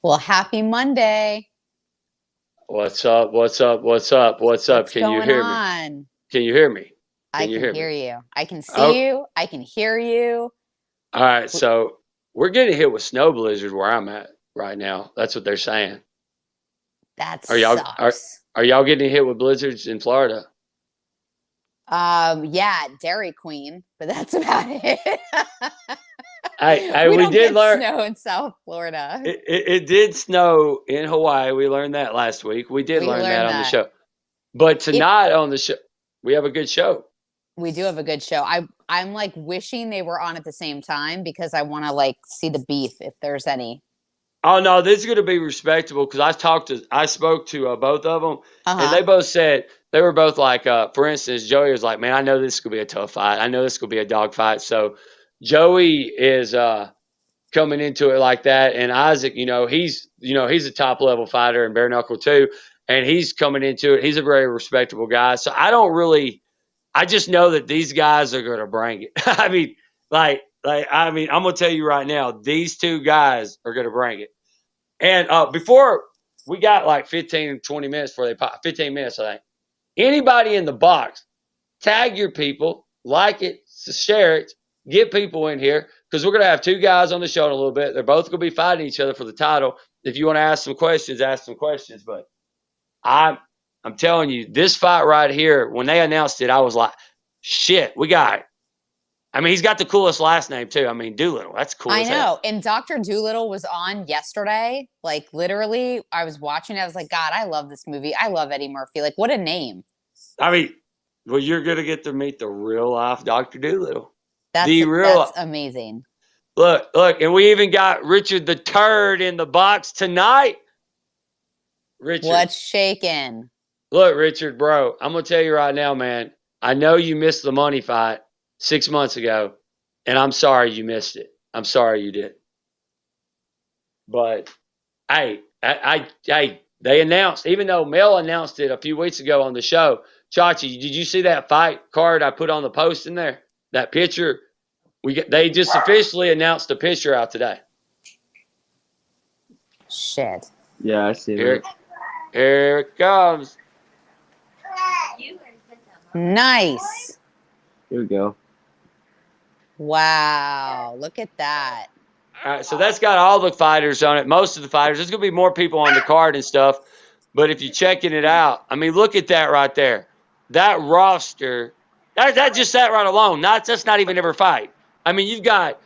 Well, happy Monday. What's up? What's up? What's up? What's up? What's Can you going hear me? on? Can you hear me? I Can you can hear me? hear you. I can see Oh, you. I can hear you. all right. W- So we're getting hit with snow blizzards where I'm at right now. That's what they're saying. That Are y'all are sucks. are y'all getting hit with blizzards in Florida? Yeah, Dairy Queen, but that's about it. I We we don't did get learn snow in South Florida. it did snow in Hawaii. We learned that last week. We did We learn that learned on the that. show. But It tonight on the show, we have a good show. we do have a good show. I'm like wishing they were on at the same time because I want to like see the beef if there's any. Oh no, this is going to be respectable because I spoke to both of them, and they Uh-huh. both said they were both like, for instance, Joey was like, "Man, I know this could be a tough fight. I know this could be a dog fight." So Joey is coming into it like that, and Isaac, he's a top level fighter and bare knuckle too, and he's coming into it. He's a very respectable guy. So I just know that these guys are going to bring it. I'm gonna tell you right now, these two guys are going to bring it. And before we got like 15, 20 minutes before they pop, 15 minutes, I think. Anybody in the box, tag your people, like it, share it, get people in here because we're going to have two guys on the show in a little bit. They're both going to be fighting each other for the title. If you want to ask some questions, ask some questions. But I'm, I'm telling you, this fight right here, when they announced it, I was like, shit, we got it. I mean, he's got the coolest last name too. I mean, Doolittle. That's cool I as hell. know. And Dr. Doolittle was on yesterday. Like literally, I was watching it. I was like, God, I love this movie. I love Eddie Murphy. Like, what a name. I mean, well, you're gonna get to meet the real life Doctor Doolittle. That's The real that's amazing. look, and we even got Richard the Turd in the box tonight. Richard, What's shaking? look, Richard, bro, I'm gonna tell you right now, man. I know you missed the money fight 6 months ago, and I'm sorry you missed it. I'm sorry you did. But they announced, even though Mel announced it a few weeks ago on the show. Chachi, did you see that fight card I put on the post in there? That picture. They just officially announced the picture out today. Shit. Yeah, I see Here, that. here it comes. Nice. Here we go. Wow. Look at that. All right, so that's got all the fighters on it. Most of the fighters. There's gonna be more people on the card and stuff. But if you're checking it out, I mean, look at that right there. That roster. That just that right alone. That's not even ever fight. I mean, you got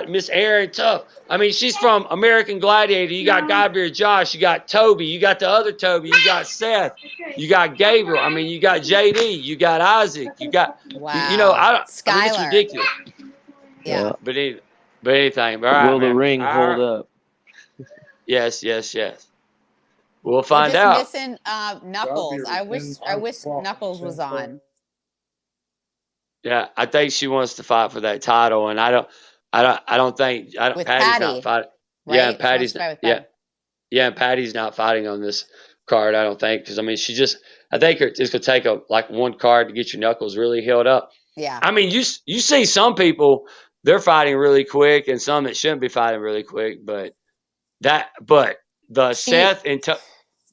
Miss Erin Tuff. I mean, she's from American Gladiator. You got Guy Beard Josh. You got Toby. You got the other Toby. You got Seth. You got Gabriel. I mean, you got JD. You got Isaac. You got, Wow. I mean, it's Skylar. ridiculous. Yeah. But anything. All right, Will the man. ring All hold right. up? Yes. We'll We're find just out. missing Knuckles. I wish Knuckles was on. Yeah, I think she wants to fight for that title, and I don't. With Patty's not Patty, fighting. Yeah, right? and She wants Patty's to fight with yeah, Patty. yeah, and Patty's not fighting on this card. I don't think because I mean I think it's gonna take like one card to get your knuckles really healed up. Yeah. I mean, you see some people they're fighting really quick, and some that shouldn't be fighting really quick, but the She Seth and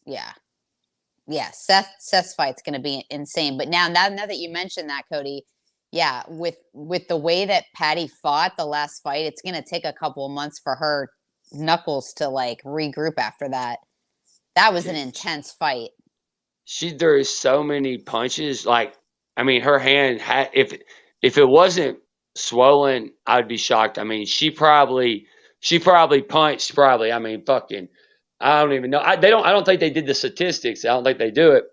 yeah. Yeah. Seth's fight's gonna be insane. But now that you mentioned that, Cody, yeah, with the way that Patty fought the last fight, it's gonna take a couple of months for her Knuckles to like regroup after that. That was an intense fight. she threw so many punches. Like, I mean, her hand had if it wasn't swollen, I'd be shocked. I mean, she probably punched probably. I mean, fucking, I don't even know. They don't. I don't think they did the statistics. I don't think they do it.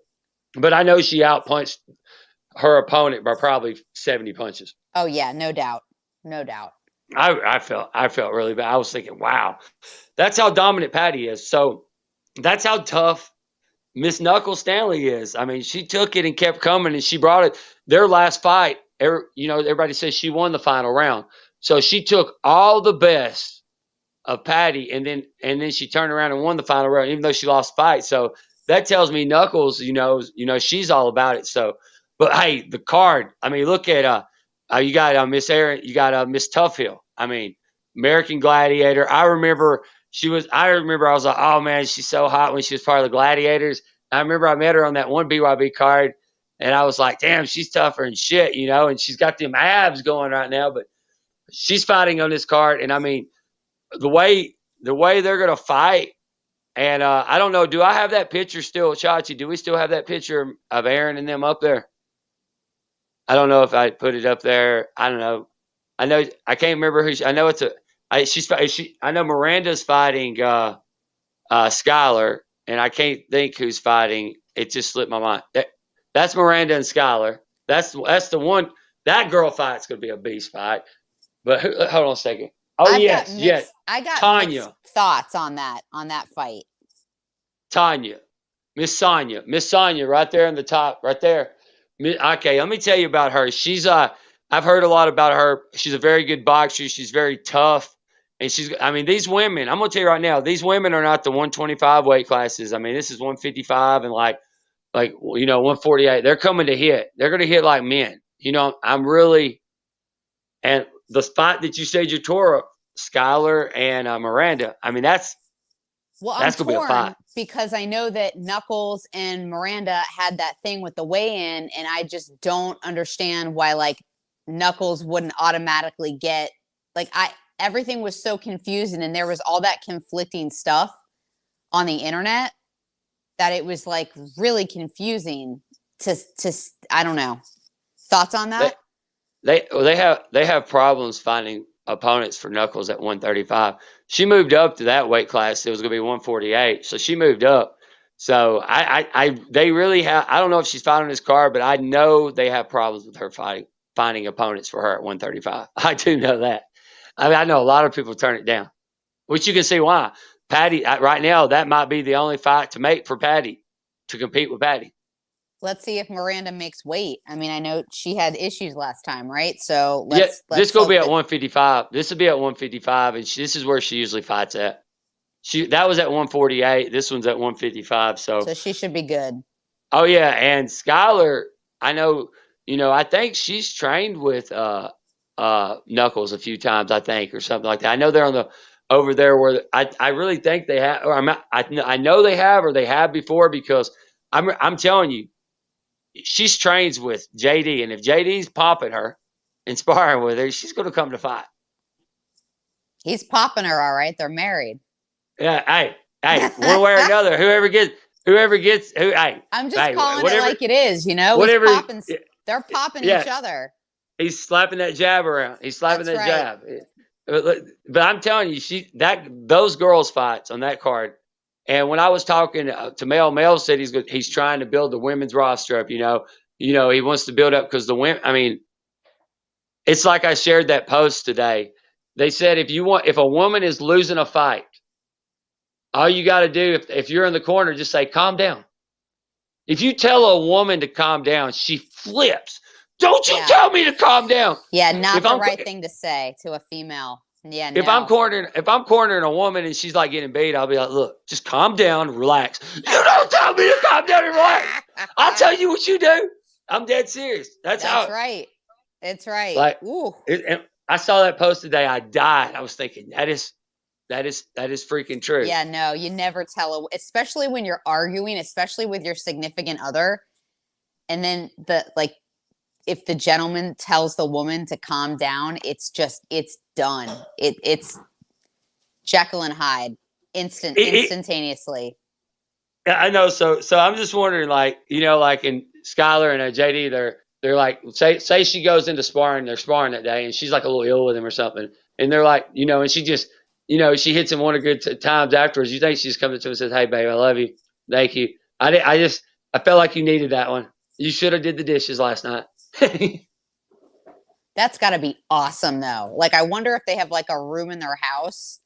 But I know she outpunched her opponent by probably 70 punches. Oh yeah, no doubt. No doubt. I felt really bad. I was thinking, wow, that's how dominant Patty is. So that's how tough Miss Knuckles Stanley is. I mean, she took it and kept coming, and she brought it. Their last fight, everybody says she won the final round. So she took all the best of Patty, and then she turned around and won the final round, even though she lost the fight. So that tells me Knuckles, she's all about it. So, but hey, the card. I mean, look at you got Miss Aaron, you got Miss Toughhill. I mean, American Gladiator. I remember I remember I was like, oh man, she's so hot when she was part of the Gladiators. I remember I met her on that one BYB card, and I was like, damn, she's tougher and shit, you know, and she's got them abs going right now, but she's fighting on this card. And I mean, the way they're going to fight. And I don't know, do I have that picture still, Chachi? Do we still have that picture of Aaron and them up there? I don't know if I put it up there. I don't know. I know I can't remember who. I know it's a. I know Miranda's fighting Skylar, and I can't think who's fighting. It just slipped my mind. That's Miranda and Skylar. That's the one. That girl fight's gonna be a beast fight. But hold on a second. Oh yes. I got Tanya. mixed thoughts on that fight. Tanya, Miss Sonia, right there in the top, right there. Okay, let me tell you about her. She's I've heard a lot about her. She's a very good boxer. She's very tough, and I mean, these women. I'm gonna tell you right now, these women are not the 125 weight classes. I mean, this is 155 and like 148. They're coming to hit. They're gonna hit like men. You know, and the spot that you said you tore up, Skylar and Miranda. I mean, that's gonna be a fight. Because I know that Knuckles and Miranda had that thing with the weigh-in, and I just don't understand why like Knuckles wouldn't automatically get everything was so confusing, and there was all that conflicting stuff on the internet that it was like really confusing to I don't know. Thoughts on that? They have problems finding opponents for Knuckles at 135. She moved up to that weight class. It was going to be 148, so she moved up. So they really have. I don't know if she's fighting this card, but I know they have problems with her finding opponents for her at 135. I do know that. I mean, I know a lot of people turn it down, which you can see why. Patty right now, that might be the only fight to make for Patty to compete with Patty. Let's see if Miranda makes weight. I mean, I know she had issues last time, right? So this will be at 155. This will be at 155, and this is where she usually fights at. That was at 148. This one's at 155. So she should be good. Oh yeah, and Skylar, I know. You know, I think she's trained with Knuckles a few times. I think, or something like that. I know they're over there where I really think they have, or I know they have, or they have before, because I'm telling you. She's trains with JD, and if JD's popping her and sparring with her, she's going to come to fight. He's popping her, all right. They're married. Yeah, hey, one way or another, whoever gets, hey. I'm just calling it like it is, you know. They're popping each other. He's slapping that jab around. He's slapping that jab. But I'm telling you, those girls' fights on that card. And when I was talking to Mel said he's trying to build the women's roster up. You know, he wants to build up because the women. I mean, it's like I shared that post today. They said if a woman is losing a fight, all you got to do if you're in the corner, just say calm down. If you tell a woman to calm down, she flips. Don't you tell me to calm down? Yeah, not the right thing to say to a female. Yeah, if I'm cornering a woman and she's like getting beat, I'll be like, look, just calm down, relax. You don't tell me to calm down and relax. I'll tell you what you do. I'm dead serious. That's right. It's right. Like, and I saw that post today. I died. I was thinking that is freaking true. Yeah, no, you never tell, especially when you're arguing, especially with your significant other, and then if the gentleman tells the woman to calm down, it's done. It's Jekyll and Hyde instantaneously. I know. So I'm just wondering, like in Skylar and JD, they're like, say she goes into sparring, they're sparring that day, and she's like a little ill with him or something, and they're like, and she just, she hits him one of good times afterwards. You think she's coming to him and says, "Hey, babe, I love you, thank you." I felt like you needed that one. You should have did the dishes last night. That's got to be awesome, though. Like, I wonder if they have like a room in their house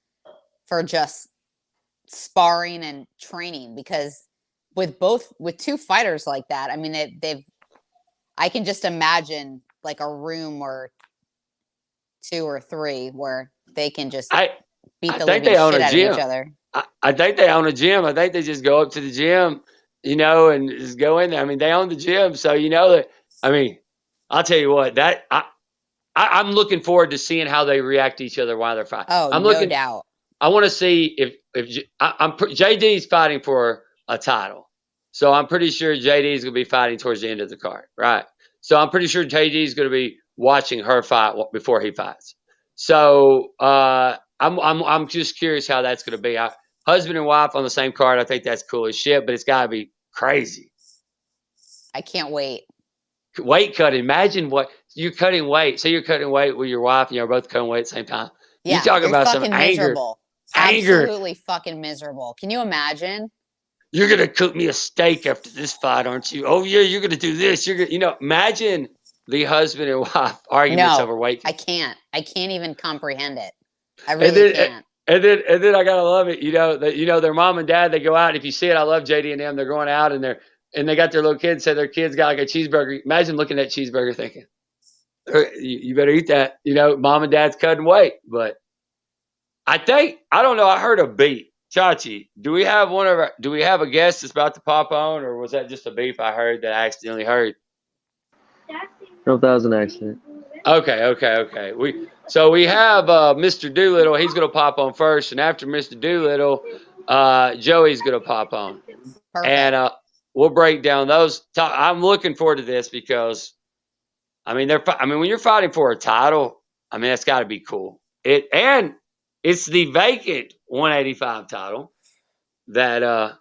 for just sparring and training, because with two fighters like that, I mean, I can just imagine like a room or two or three where they can just beat the living shit out of each other. I think they own a gym. I think they just go up to the gym, and just go in there. I mean, they own the gym, so that. I mean, I'll tell you what, I'm looking forward to seeing how they react to each other while they're fighting. Oh, no doubt. I want to see if JD's fighting for a title, so I'm pretty sure JD is going to be fighting towards the end of the card, right? So I'm pretty sure JD is going to be watching her fight before he fights. So I'm just curious how that's going to be. Husband and wife on the same card, I think that's cool as shit, but it's got to be crazy. I can't wait. Weight cutting. Imagine what you're cutting weight. Say you're cutting weight with your wife, and you're both cutting weight at the same time. Yeah, you talk you're about some fucking anger. miserable. Anger. Absolutely fucking miserable. Can you imagine? You're gonna cook me a steak after this fight, aren't you? Oh yeah, you're gonna do this. You're gonna, imagine the husband and wife arguments over weight. I can't even comprehend it. I really can't. And then I gotta love it. Their mom and dad, they go out. And if you see it, I love JD and them. They're going out and they got their little kids. Say their kids got like a cheeseburger. Imagine looking at cheeseburger thinking, you better eat that. Mom and dad's cutting weight. But I don't know. I heard a beat. Chachi, do we have a guest that's about to pop on, or was that just a beep I heard that I accidentally heard? No, that was an accident. Okay. We have Mr. Doolittle. He's gonna pop on first, and after Mr. Doolittle, Joey's gonna pop on. Perfect. And we'll break down those. I'm looking forward to this because, when you're fighting for a title, that's got to be cool. It's the vacant 185 title that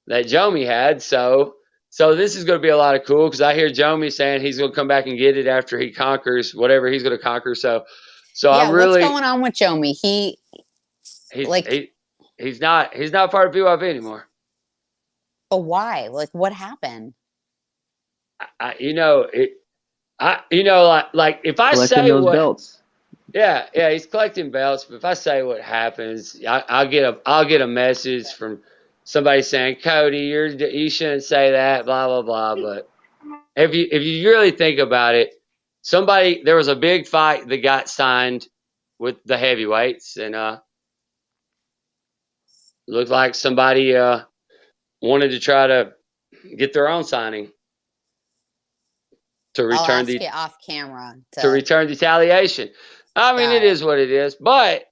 Jomi had. So this is going to be a lot of cool because I hear Jomi saying he's going to come back and get it after he conquers whatever he's going to conquer. So yeah, I'm really. What's going on with Jomi? He's not part of BYB anymore. But why? Like, what happened? Like if I Collecting say those what, belts. Yeah, he's collecting belts. But if I say what happens, I'll get a message from somebody saying, Cody, you shouldn't say that, blah blah blah. But if you really think about it, there was a big fight that got signed with the heavyweights, and looked like somebody wanted to try to get their own signing to return off camera to return retaliation. It is what it is, but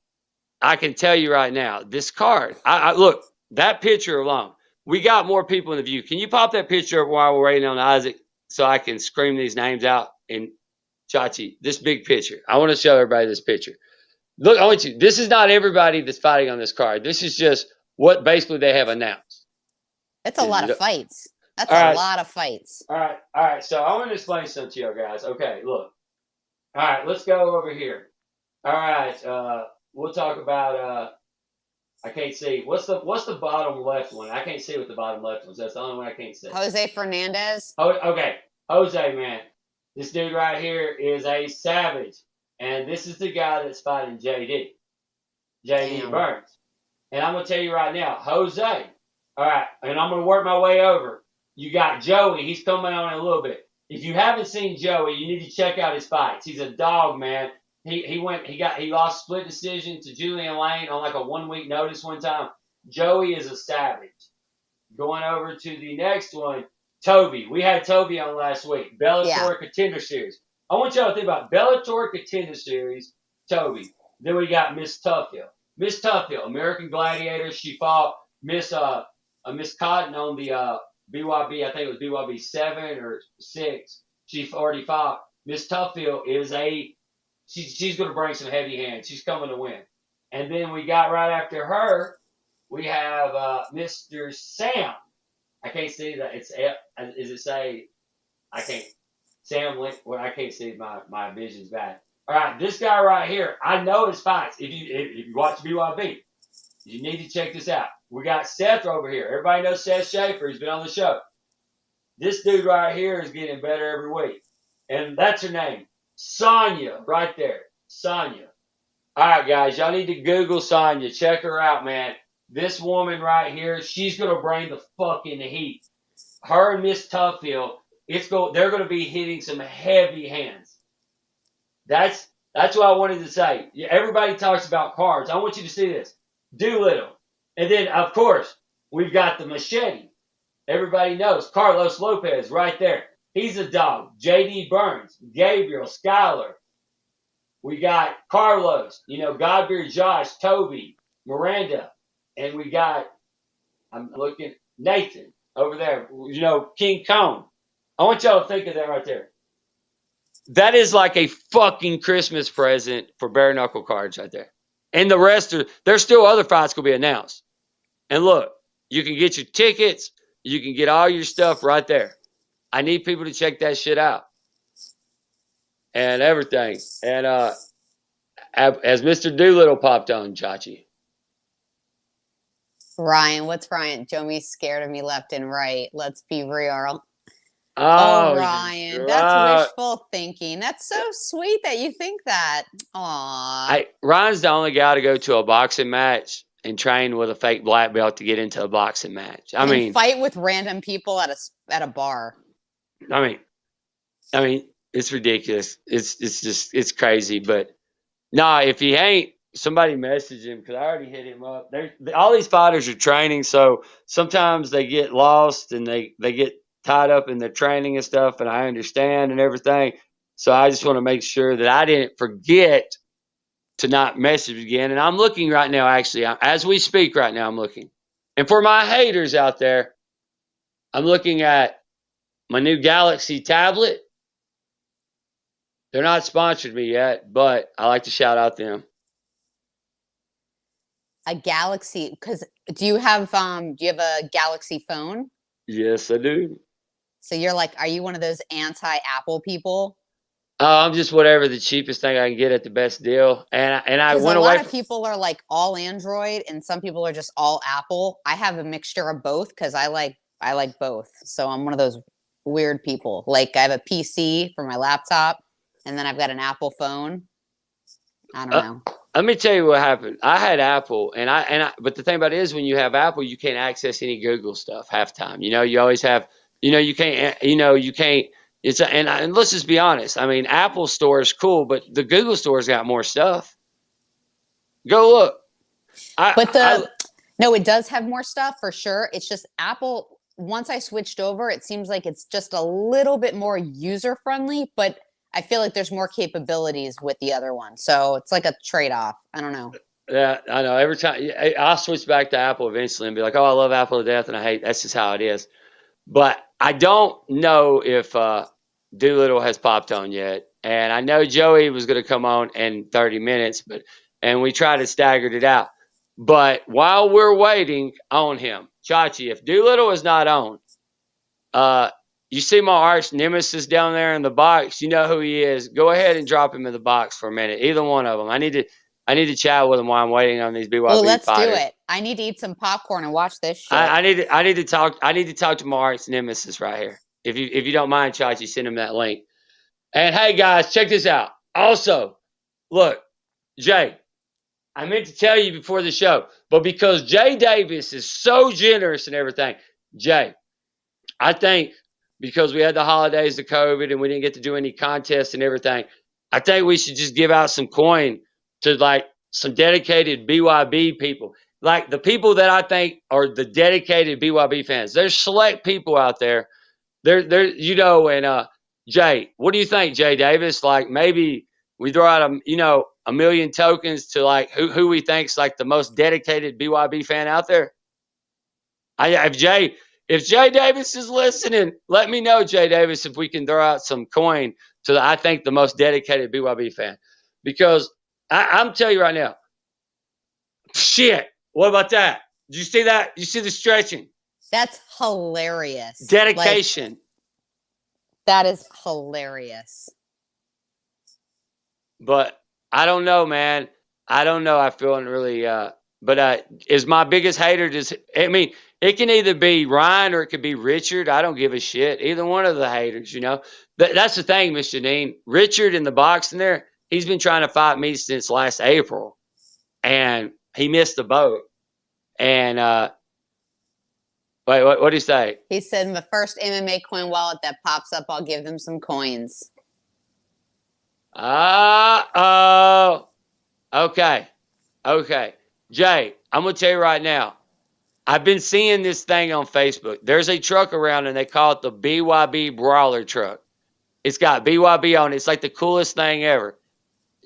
I can tell you right now, this card. I look, that picture alone. We got more people in the view. Can you pop that picture up while we're waiting on Isaac so I can scream these names out? And Chachi, this big picture. I want to show everybody this picture. Look, I want you. This is not everybody that's fighting on this card. This is just what basically they have announced. That's a lot of fights. That's a lot of fights. All right. So I want to explain something to you guys. Okay, look. All right, let's go over here. All right, we'll talk about. I can't see. What's the bottom left one? I can't see what the bottom left one is. That's the only one I can't see. Jose Fernandez. Oh, okay. Jose, man. This dude right here is a savage, and this is the guy that's fighting JD Burns. And I'm gonna tell you right now, Jose. All right, and I'm gonna work my way over. You got Joey. He's coming on in a little bit. If you haven't seen Joey, you need to check out his fights. He's a dog, man. He lost split decision to Julian Lane on like a 1 week notice one time. Joey is a savage. Going over to the next one, Toby. We had Toby on last week. Bellator Contender Series. I want y'all to think about Bellator Contender Series, Toby. Then we got Miss Toughhill. Miss Toughhill, American Gladiator. She fought Miss Cotton on the BYB. I think it was BYB 7 or 6. She already fought. Miss Toughhill is she's going to bring some heavy hands. She's coming to win. And then we got right after her, we have Mr. Sam. I can't see that. Is it say? I can't. Sam Link. Well, I can't see. My vision's bad. All right, this guy right here. I know his fights. If you watch BYB, you need to check this out. We got Seth over here. Everybody knows Seth Schaefer. He's been on the show. This dude right here is getting better every week, and that's her name. Sonya, right there. Sonya. All right, guys, y'all need to Google Sonya. Check her out, man. This woman right here, she's going to bring the fucking heat. Her and Miss Toughhill, they're going to be hitting some heavy hands. That's what I wanted to say. Everybody talks about cards. I want you to see this. Doolittle. And then, of course, we've got the machete. Everybody knows Carlos Lopez right there. He's a dog. JD Burns, Gabriel, Skyler. We got Carlos, Godbeard, Josh, Toby. Miranda, and we got, I'm looking, Nathan over there, you know, King Kong. I want y'all to think of that right there. That is like a fucking Christmas present for bare knuckle cards right there. And the rest are, there's still other fights going to be announced. And look, you can get your tickets, you can get all your stuff right there. I need people to check that shit out. And everything. And as Mr. Doolittle popped on, Chachi. Ryan, what's Ryan? Joey's scared of me left and right. Let's be real. Oh, Ryan, that's wishful thinking. That's so sweet that you think that. Aw. Ryan's the only guy to go to a boxing match and train with a fake black belt to get into a boxing match. I mean, fight with random people at a bar. I mean, it's ridiculous. It's crazy. But nah, if he ain't, somebody message him because I already hit him up. All these fighters are training, so sometimes they get lost and they get tied up in their training and stuff, and I understand and everything. So I just want to make sure that I didn't forget to not message again. And I'm looking right now, actually, as we speak right now, I'm looking. And for my haters out there, I'm looking at my new Galaxy tablet. They're not sponsored me yet, but I like to shout out them. A Galaxy, because do you have a Galaxy phone? Yes, I do. So you're like, are you one of those anti-Apple people? I'm just whatever the cheapest thing I can get at the best deal. And I went away. A lot of people are like all Android, and some people are just all Apple. I have a mixture of both because I like both. So I'm one of those weird people. Like I have a PC for my laptop, and then I've got an Apple phone. I don't know. Let me tell you what happened. I had Apple, but the thing about it is, when you have Apple, you can't access any Google stuff half the time. You know, you always have. You can't. And let's just be honest. I mean, Apple Store is cool, but the Google Store's got more stuff. Go look. No, it does have more stuff for sure. It's just Apple. Once I switched over, it seems like it's just a little bit more user friendly, but I feel like there's more capabilities with the other one. So it's like a trade-off. I don't know. Yeah, I know. Every time I'll switch back to Apple eventually and be like, oh, I love Apple to death and I hate. That's just how it is. But I don't know if Doolittle has popped on yet. And I know Joey was going to come on in 30 minutes, and we tried to stagger it out. But while we're waiting on him, Chachi, if Doolittle is not on, you see my arch nemesis down there in the box. You know who he is. Go ahead and drop him in the box for a minute. Either one of them. I need to chat with him while I'm waiting on these BYB fighters. Let's do it. I need to eat some popcorn and watch this shit. I need to talk to my arch nemesis right here. If you don't mind, Chachi, send him that link. And hey guys, check this out. Also, look, Jay, I meant to tell you before the show, but because Jay Davis is so generous and everything, Jay, I think because we had the holidays of COVID and we didn't get to do any contests and everything, I think we should just give out some coin to like some dedicated BYB people. Like the people that I think are the dedicated BYB fans. There's select people out there. And Jay, what do you think, Jay Davis? Like maybe we throw out a million tokens to like who we think's like the most dedicated BYB fan out there. If Jay Davis is listening, let me know, Jay Davis, if we can throw out some coin to I think the most dedicated BYB fan. Because I'm telling you right now, shit, what about that? Did you see that? You see the stretching? That's hilarious. Dedication. That is hilarious. But I don't know, man. I don't know. I feel really, is my biggest hater it can either be Ryan or it could be Richard. I don't give a shit. Either one of the haters, That's the thing, Miss Janine. Richard in the box in there, he's been trying to fight me since last April. And he missed the boat. And, wait, what did he say? He said, the first MMAcoin wallet that pops up, I'll give them some coins. Oh. Okay. Jay, I'm going to tell you right now. I've been seeing this thing on Facebook. There's a truck around and they call it the BYB Brawler truck. It's got BYB on it. It's like the coolest thing ever.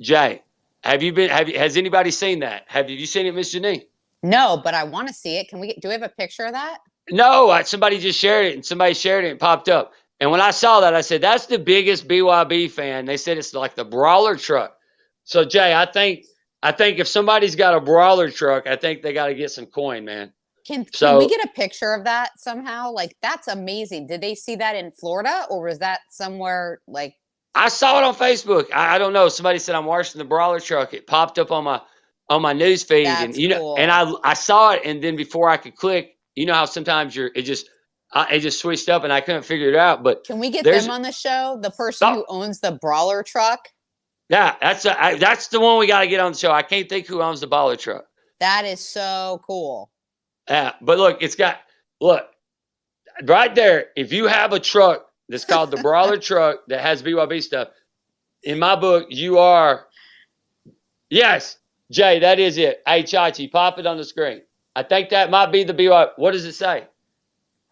Jay, Has anybody seen that? Have you seen it, Miss Janine? No, but I want to see it. Do we have a picture of that? No, somebody just shared it, and somebody shared it and popped up. And when I saw that, I said, that's the biggest BYB fan. They said it's like the Brawler truck. So, Jay, I think if somebody's got a Brawler truck, I think they got to get some coin, man. Can we get a picture of that somehow? Like, that's amazing. Did they see that in Florida, or was that somewhere like? I saw it on Facebook. I don't know. Somebody said I'm watching the Brawler truck. It popped up on my news feed, That's and cool. and I saw it, and then before I could click, you know how sometimes it just switched up, and I couldn't figure it out. But can we get them on the show? The person who owns the Brawler truck. Yeah, that's the one we got to get on the show. I can't think who owns the Brawler truck. That is so cool. Yeah, but look, look right there. If you have a truck that's called the Brawler truck that has BYB stuff, in my book, you are. Yes, Jay, that is it. Hey, Chachi, pop it on the screen. I think that might be the BYB. What does it say?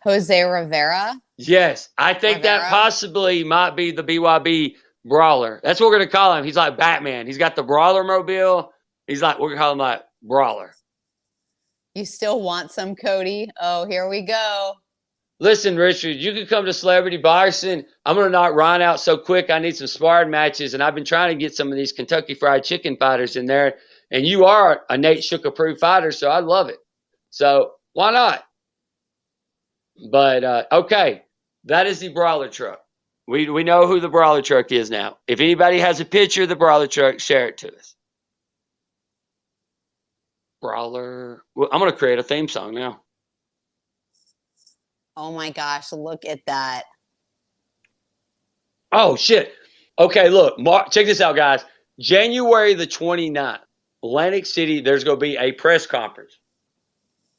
Jose Rivera. Yes, I think that possibly might be the BYB Brawler. That's what we're gonna call him. He's like Batman. He's got the Brawler mobile. We're gonna call him like Brawler. You still want some, Cody? Oh, here we go. Listen, Richard, you can come to Celebrity Boxing. I'm going to knock Ryan out so quick. I need some sparring matches, and I've been trying to get some of these Kentucky Fried Chicken fighters in there. And you are a Nate Shook approved fighter, so I love it. So why not? But, okay, that is the Brawler truck. We know who the Brawler truck is now. If anybody has a picture of the Brawler truck, share it to us. Brawler. Well, I'm going to create a theme song now. Oh my gosh, look at that. Oh, shit. Okay, look, check this out, guys. January the 29th, Atlantic City, there's going to be a press conference.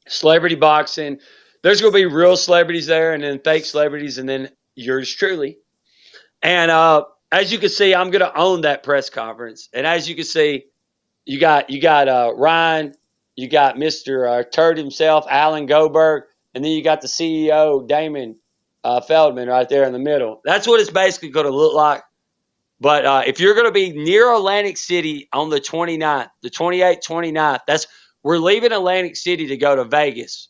Celebrity Boxing. There's going to be real celebrities there and then fake celebrities and then yours truly. And as you can see, I'm going to own that press conference. And as you can see, you got Ryan, you got Mr. Turd himself, Alan Goldberg, and then you got the CEO, Damon Feldman, right there in the middle. That's what it's basically going to look like. But if you're going to be near Atlantic City on the 29th, the 28th, 29th, we're leaving Atlantic City to go to Vegas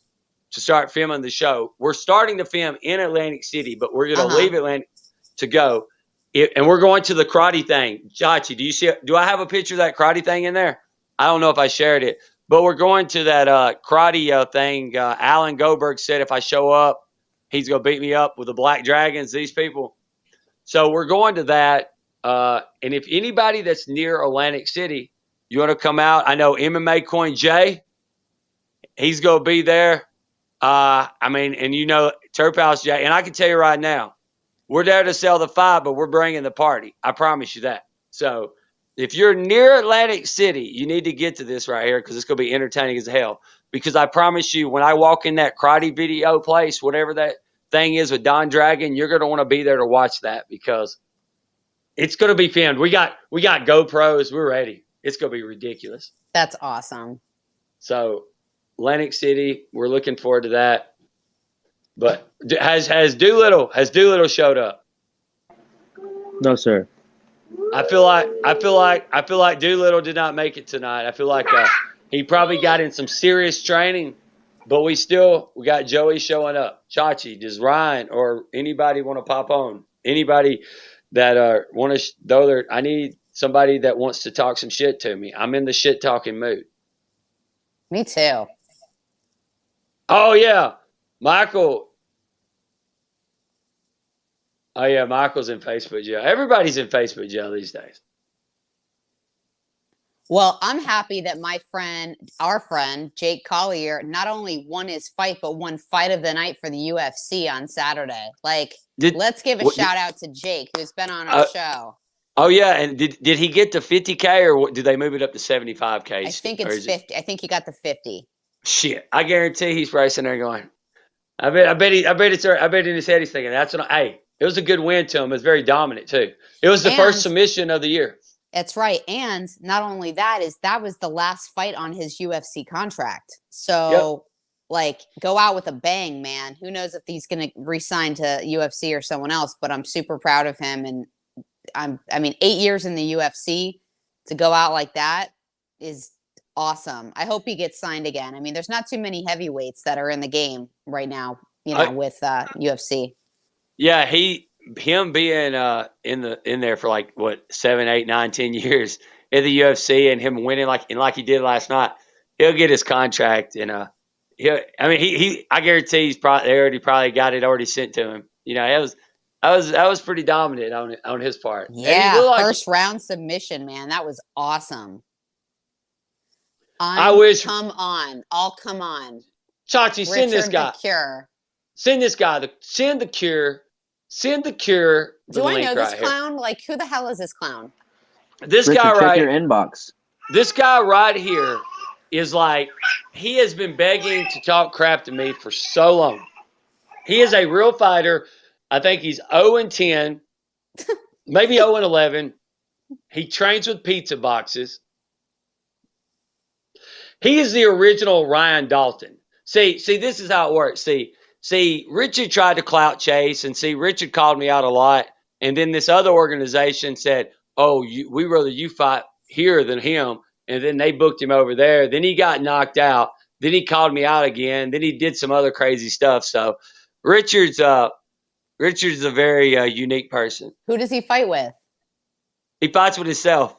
to start filming the show. We're starting to film in Atlantic City, but we're going to leave Atlantic to go. And we're going to the karate thing. Chachi, do I have a picture of that karate thing in there? I don't know if I shared it. But we're going to that karate thing. Alan Goldberg said if I show up, he's going to beat me up with the Black Dragons, these people. So we're going to that. And if anybody that's near Atlantic City, you want to come out, I know MMAcoin Jay, he's going to be there. And you know Terphouse Jay. And I can tell you right now, we're there to sell the fight, but we're bringing the party. I promise you that. So if you're near Atlantic City, you need to get to this right here because it's going to be entertaining as hell. Because I promise you, when I walk in that karate video place, whatever that thing is with Don Dragon, you're going to want to be there to watch that because it's going to be filmed. We got GoPros. We're ready. It's going to be ridiculous. That's awesome. So Atlantic City, we're looking forward to that. But has Doolittle showed up? No, sir. I feel like Doolittle did not make it tonight. I feel like he probably got in some serious training, but we got Joey showing up. Chachi, does Ryan or anybody want to pop on? Anybody that want to throw their? I need somebody that wants to talk some shit to me. I'm in the shit talking mood. Me too. Oh yeah, Michael. Oh, yeah, Michael's in Facebook jail. Everybody's in Facebook jail these days. Well, I'm happy that our friend, Jake Collier, not only won his fight, but won fight of the night for the UFC on Saturday. Let's give a shout out to Jake, who's been on our show. Oh, yeah. And did he get to 50K or did they move it up to 75K? I think it's 50. I think he got the 50. Shit. I guarantee he's racing there going, I bet in his head he's thinking, it was a good win to him. It was very dominant, too. It was the first submission of the year. That's right. And not only that was the last fight on his UFC contract. So, go out with a bang, man. Who knows if he's going to re-sign to UFC or someone else, but I'm super proud of him. And 8 years in the UFC, to go out like that is awesome. I hope he gets signed again. I mean, there's not too many heavyweights that are in the game right now, with UFC. Yeah, him being in there for like what 7, 8, 9, 10 years in the UFC and him winning like he did last night, he'll get his contract and I guarantee they already probably got it already sent to him. That was pretty dominant on his part. Yeah, first round submission, man. That was awesome. Come on. Chachi, send this guy. The Cure. Send this guy. Send the Cure. Send the Cure. Do I know this clown? Like, who the hell is this clown? This Richard, guy check your inbox. This guy right here is like, he has been begging to talk crap to me for so long. He is a real fighter. I think he's 0-10, maybe 0-11. He trains with pizza boxes. He is the original Ryan Dalton. See, this is how it works. See, Richard tried to clout chase, and Richard called me out a lot. And then this other organization said, "Oh, we rather you fight here than him." And then they booked him over there. Then he got knocked out. Then he called me out again. Then he did some other crazy stuff. So Richard's a very unique person. Who does he fight with? He fights with himself.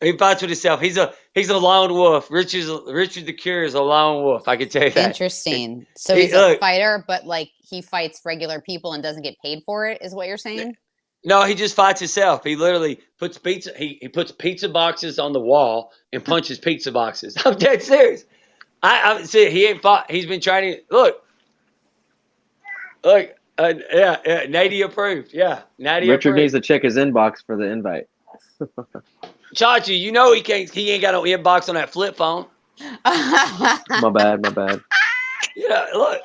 He fights with himself. He's a lone wolf. Richard the Cure is a lone wolf. I can tell you that. Interesting. So he's a fighter, but like he fights regular people and doesn't get paid for it, is what you're saying? No, he just fights himself. He literally puts pizza. He puts pizza boxes on the wall and punches pizza boxes. I'm dead serious. I see. He ain't fought. He's been training. Look. Yeah. Nady approved. Yeah, Nady Richard approved. needs to check his inbox for the invite. Chachi, he ain't got no inbox on that flip phone. My bad. Yeah, look.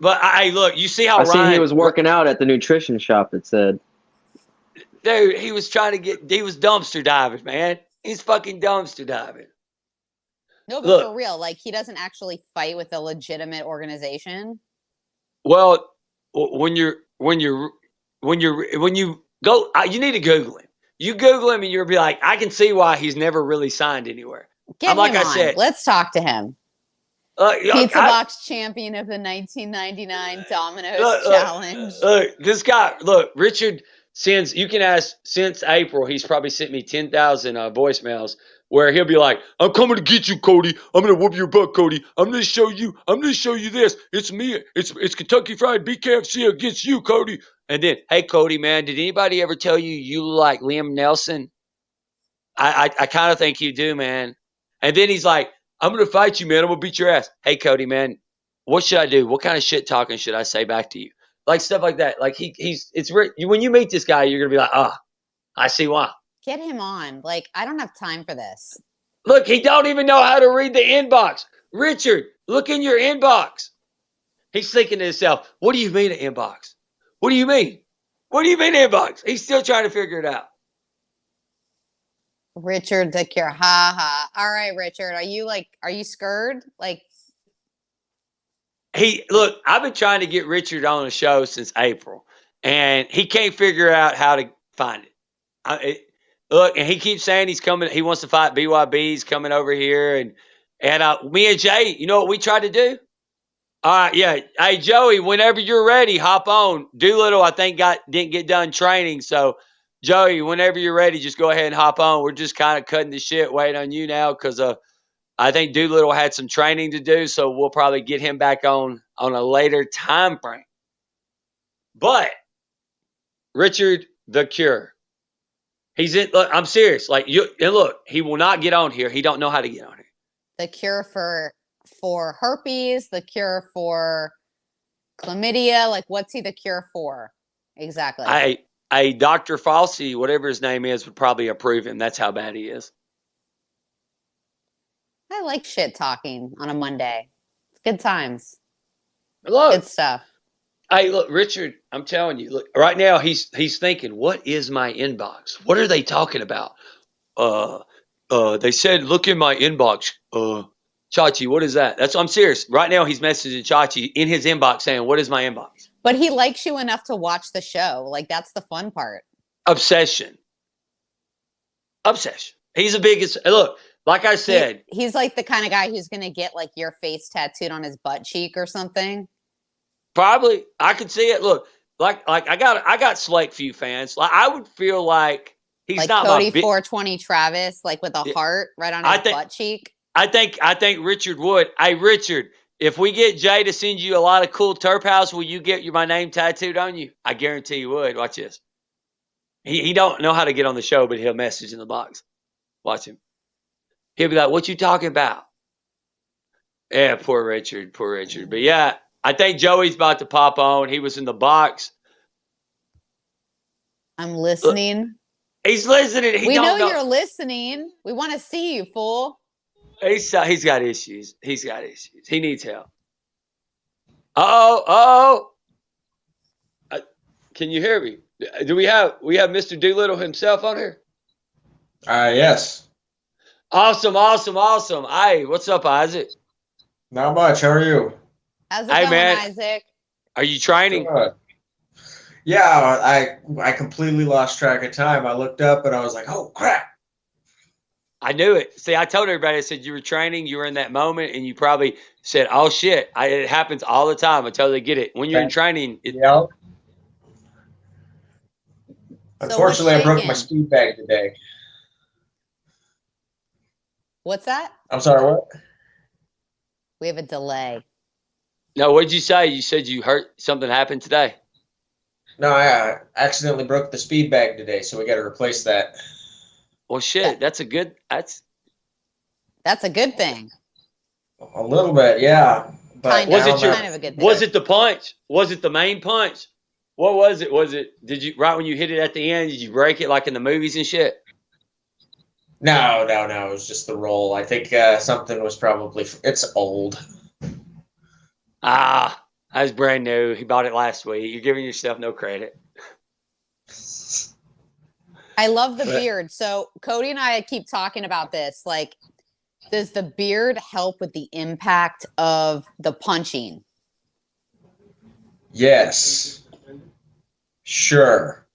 But look. You see how I seen he was working out at the nutrition shop. It said, dude, he was dumpster diving, man. He's fucking dumpster diving. No, but for real, like he doesn't actually fight with a legitimate organization. Well, when you go, you need to Google him. You Google him and you'll be like, I can see why he's never really signed anywhere. Get him on. Let's talk to him. Pizza Box champion of the 1999 Domino's Challenge. This guy, Richard since April, he's probably sent me 10,000 voicemails where he'll be like, I'm coming to get you, Cody. I'm going to whoop your butt, Cody. I'm going to show you this. It's me. It's Kentucky Fried BKFC against you, Cody. And then, hey, Cody, man, did anybody ever tell you like Liam Nelson? I kind of think you do, man. And then he's like, I'm going to fight you, man. I'm going to beat your ass. Hey, Cody, man, what should I do? What kind of shit talking should I say back to you? Like stuff like that. Like when you meet this guy, you're going to be like, I see why. Get him on. Like, I don't have time for this. Look, he don't even know how to read the inbox. Richard, look in your inbox. He's thinking to himself, what do you mean an inbox? What do you mean? What do you mean inbox? He's still trying to figure it out. Richard the Cure. Ha ha. All right, Richard. Are you scared? Like, I've been trying to get Richard on the show since April, and he can't figure out how to find it. And he keeps saying he's coming. He wants to fight BYB. He's coming over here, and me and Jay, you know what we tried to do? All right, yeah. Hey, Joey, whenever you're ready, hop on. Doolittle, I think, didn't get done training, so Joey, whenever you're ready, just go ahead and hop on. We're just kind of cutting the shit, waiting on you now, because I think Doolittle had some training to do, so we'll probably get him back on a later time frame. But Richard the Cure. He's in. Look, I'm serious. Like he will not get on here. He don't know how to get on here. The cure for herpes, the cure for chlamydia. Like, what's he the cure for? Exactly. Dr. Fauci, whatever his name is, would probably approve him. That's how bad he is. I like shit talking on a Monday. It's good times. Look, good stuff. Hey, look, Richard, I'm telling you, look, right now he's thinking, what is my inbox? What are they talking about? They said, look in my inbox. Chachi, what is that? I'm serious. Right now he's messaging Chachi in his inbox saying, what is my inbox? But he likes you enough to watch the show. Like, that's the fun part. Obsession. Obsession. He's the biggest. Look, like I said, he's like the kind of guy who's going to get like your face tattooed on his butt cheek or something. probably I could see it. Look, like I got select few fans. Like I would feel like he's like not Cody my 420 Travis, like with a heart right on his butt cheek. I think Richard would. Hey, Richard, if we get Jay to send you a lot of cool Terphouse, will you get my name tattooed on you? I guarantee you would. Watch this. He don't know how to get on the show, but he'll message in the box. Watch him. He'll be like, "What you talking about?" Yeah, poor Richard. But yeah, I think Joey's about to pop on. He was in the box. I'm listening. He's listening. We know you're listening. We want to see you, fool. He's got issues. He needs help. Oh. Can you hear me? Do we have Mr. Doolittle himself on here? Yes. Awesome. Hey, what's up, Isaac? Not much. How are you? How's it going, man. Isaac? Are you training? Good. Yeah, I completely lost track of time. I looked up and I was like, oh, crap. I knew it. See, I told everybody, I said you were training, you were in that moment, and you probably said, oh, shit. It happens all the time until they get it. When you're in training. Yeah. Unfortunately, I broke my speed bag today. What's that? I'm sorry, what? We have a delay. No, what did you say? You said you hurt, something happened today. No, I accidentally broke the speed bag today, so we got to replace that. Well, shit, that's a good thing. A little bit, yeah. But was it kind of a good thing. Was it the punch? Was it the main punch? What was it? Did you, right when you hit it at the end, did you break it like in the movies and shit? No. It was just the roll. I think something was probably, it's old. That was brand new. He bought it last week. You're giving yourself no credit. I love the beard. So Cody and I keep talking about this. Like, does the beard help with the impact of the punching? Yes. Sure.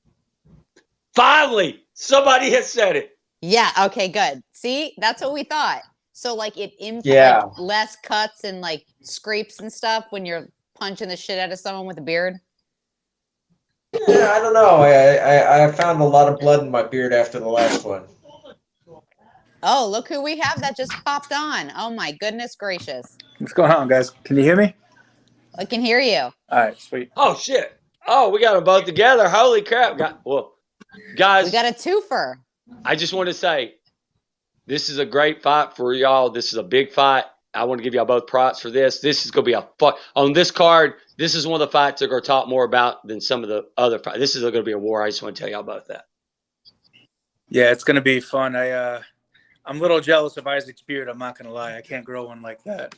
Finally, somebody has said it. Yeah. Okay, good. See, that's what we thought. So like it impacts like, less cuts and like scrapes and stuff when you're punching the shit out of someone with a beard. Yeah, I don't know. I found a lot of blood in my beard after the last one. Oh, look who we have that just popped on. Oh my goodness gracious. What's going on, guys? Can you hear me? I can hear you. All right, sweet. Oh shit. Oh, we got them both together. Holy crap. Guys. We got a twofer. I just want to say, this is a great fight for y'all. This is a big fight. I want to give y'all both props for this. This is going to be a fun. On this card, this is one of the fights they're going to talk more about than some of the other fights. This is going to be a war. I just want to tell y'all both that. Yeah, it's going to be fun. I'm a little jealous of Isaac's beard. I'm not going to lie. I can't grow one like that.